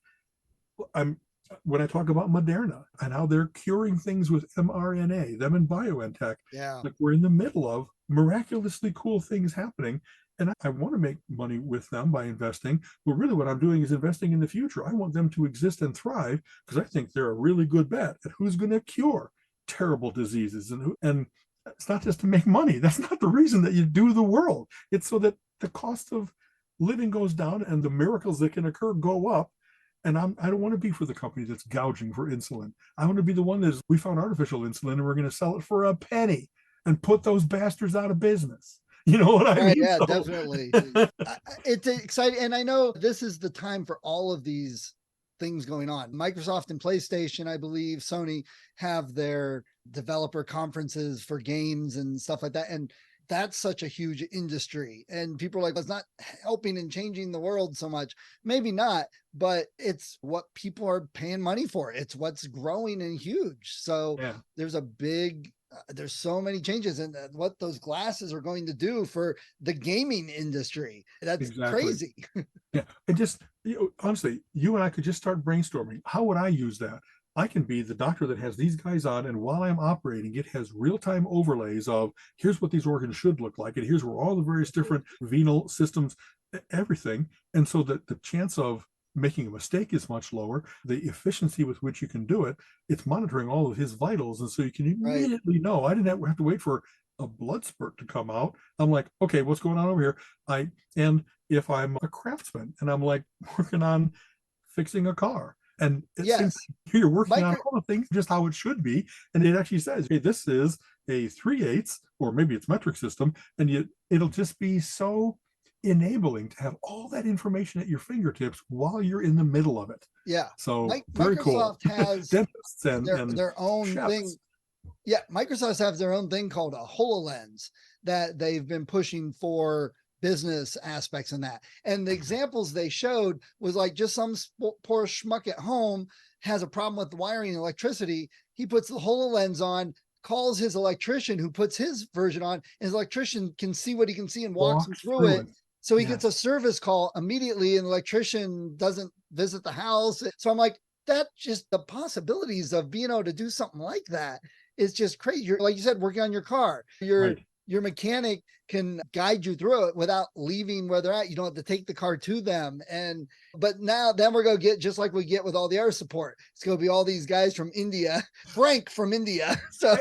when I talk about Moderna and how they're curing things with mRNA, them and BioNTech, like we're in the middle of miraculously cool things happening. And I want to make money with them by investing. But really what I'm doing is investing in the future. I want them to exist and thrive because I think they're a really good bet at who's going to cure terrible diseases. And it's not just to make money. That's not the reason that you do the world. It's so that the cost of living goes down and the miracles that can occur go up. And I don't want to be for the company that's gouging for insulin. I want to be the one that is, we found artificial insulin and we're going to sell it for a penny and put those bastards out of business. You know what I mean? Yeah, so. Definitely. It's exciting. And I know this is the time for all of these things going on. Microsoft and PlayStation, I believe, Sony have their developer conferences for games and stuff like that. And that's such a huge industry. And people are like, well, it's not helping and changing the world so much. Maybe not, but it's what people are paying money for. It's what's growing and huge. So there's a big there's so many changes and what those glasses are going to do for the gaming industry. That's crazy. Yeah. And just honestly, you and I could just start brainstorming. How would I use that? I can be the doctor that has these guys on, and while I'm operating, it has real-time overlays of here's what these organs should look like, and here's where all the various different venal systems, everything. And so that the chance of making a mistake is much lower. The efficiency with which you can do it, it's monitoring all of his vitals. And so you can immediately know. I didn't have to wait for a blood spurt to come out. I'm like, okay, what's going on over here? And if I'm a craftsman and I'm like working on fixing a car, and it seems you're working on all the things just how it should be. And it actually says, hey, this is a 3/8, or maybe it's metric system. And it'll just be so enabling to have all that information at your fingertips while you're in the middle of it. Yeah. So very Microsoft cool. has dentists and their own chefs. thing. Yeah. Microsoft has their own thing called a HoloLens that they've been pushing for business aspects in that. And the examples they showed was like just some poor schmuck at home has a problem with wiring and electricity. He puts the HoloLens on, calls his electrician who puts his version on, and his electrician can see what he can see and walks him through it. So he gets a service call immediately and the electrician doesn't visit the house. So I'm like, that just the possibilities of being able to do something like that is just crazy. You're, like you said, working on your car, your mechanic can guide you through it without leaving where they're at. You don't have to take the car to them. But then we're going to get, just like we get with all the other support, it's going to be all these guys from India, Frank from India. So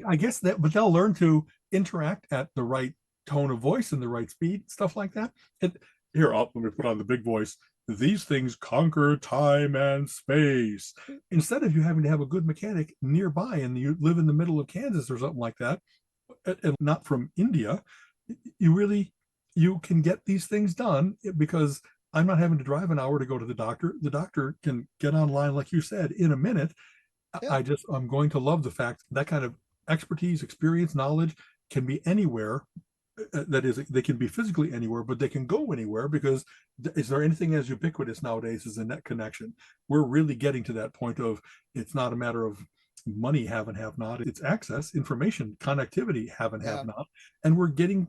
I guess that, but they'll learn to interact at the right tone of voice and the right speed, stuff like that. And here, let me put on the big voice. These things conquer time and space. Instead of you having to have a good mechanic nearby and you live in the middle of Kansas or something like that, and not from India, you can get these things done because I'm not having to drive an hour to go to the doctor. The doctor can get online, like you said, in a minute. Yeah. I'm going to love the fact that kind of expertise, experience, knowledge can be anywhere. That is, they can be physically anywhere, but they can go anywhere because is there anything as ubiquitous nowadays as a net connection? We're really getting to that point of it's not a matter of money have and have not. It's access, information, connectivity have and have not. And we're getting,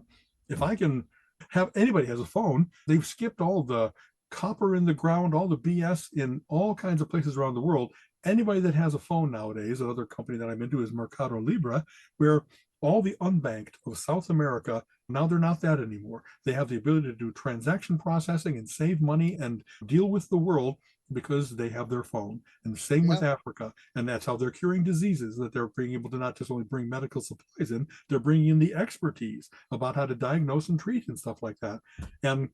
if I can have anybody has a phone, they've skipped all the copper in the ground, all the BS in all kinds of places around the world. Anybody that has a phone nowadays, another company that I'm into is Mercado Libre, where all the unbanked of South America, now they're not that anymore. They have the ability to do transaction processing and save money and deal with the world because they have their phone. And the same with Africa. And that's how they're curing diseases, that they're being able to not just only bring medical supplies in, they're bringing in the expertise about how to diagnose and treat and stuff like that. And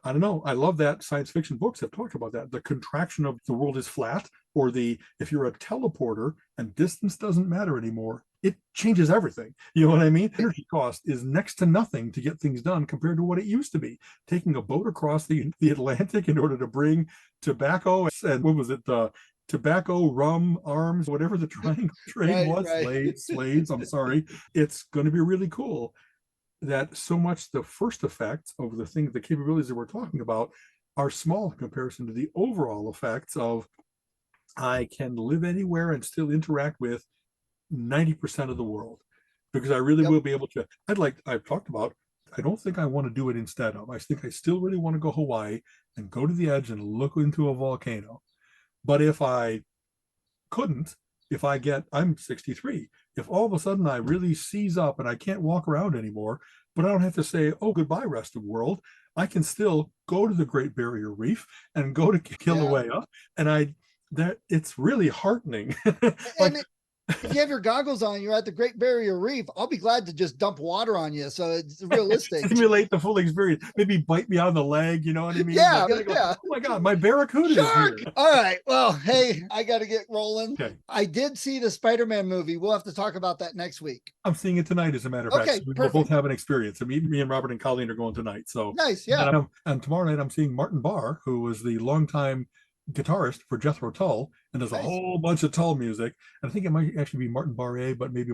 I don't know, I love that science fiction books have talked about that. The contraction of the world is flat, or if you're a teleporter and distance doesn't matter anymore, it changes everything. You know what I mean? Energy cost is next to nothing to get things done compared to what it used to be. Taking a boat across the Atlantic in order to bring tobacco and what was it? Tobacco, rum, arms, whatever the triangle trade was, slaves, I'm sorry. It's going to be really cool that so much the first effects of the capabilities that we're talking about are small in comparison to the overall effects of I can live anywhere and still interact with 90% of the world because I really will be able to. I've talked about, I don't think I want to do it instead of. I think I still really want to go Hawaii and go to the edge and look into a volcano. But if I couldn't, I'm 63. If all of a sudden I really seize up and I can't walk around anymore, but I don't have to say, oh, goodbye, rest of the world. I can still go to the Great Barrier Reef and go to Kilauea. And it's really heartening. If you have your goggles on, you're at the Great Barrier Reef, I'll be glad to just dump water on you. So it's realistic. Simulate the full experience. Maybe bite me on the leg, you know what I mean? Yeah. Oh my God, my barracuda is here. All right. Well, hey, I got to get rolling. Okay. I did see the Spider-Man movie. We'll have to talk about that next week. I'm seeing it tonight, as a matter of fact. So we'll both have an experience. Me and Robert and Colleen are going tonight. So nice. Yeah. And tomorrow night I'm seeing Martin Barr, who was the longtime guitarist for Jethro Tull, and there's a whole bunch of Tull music. And I think it might actually be Martin Barre, but maybe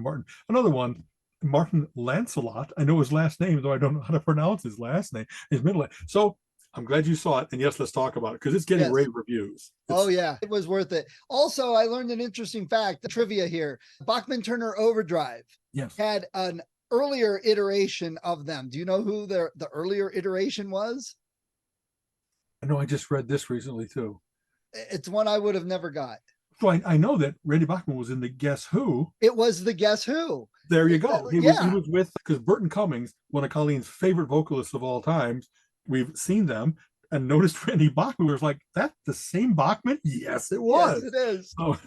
another one, Martin Lancelot. I know his last name, though I don't know how to pronounce his last name, his middle name. So I'm glad you saw it. And yes, let's talk about it because it's getting rave reviews. It was worth it. Also, I learned an interesting fact, the trivia here. Bachman-Turner Overdrive had an earlier iteration of them. Do you know who the earlier iteration was? I know, I just read this recently too. It's one I would have never got. So I know that Randy Bachman was in the Guess Who. It was the Guess Who. There you go. He was with, because Burton Cummings, one of Colleen's favorite vocalists of all times, we've seen them and noticed Randy Bachman was like, that's the same Bachman? Yes, it was. Yes, it is. So,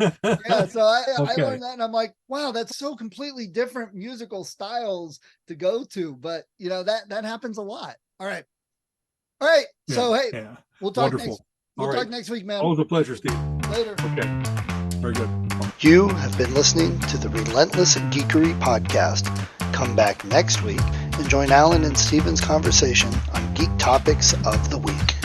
so I learned that and I'm like, wow, that's so completely different musical styles to go to. But you know, that happens a lot. All right. So hey, we'll talk talk next week, man. Always a pleasure, Steve. Later. Okay. Very good. You have been listening to the Relentless Geekery podcast. Come back next week and join Alan and Steven's conversation on geek topics of the week.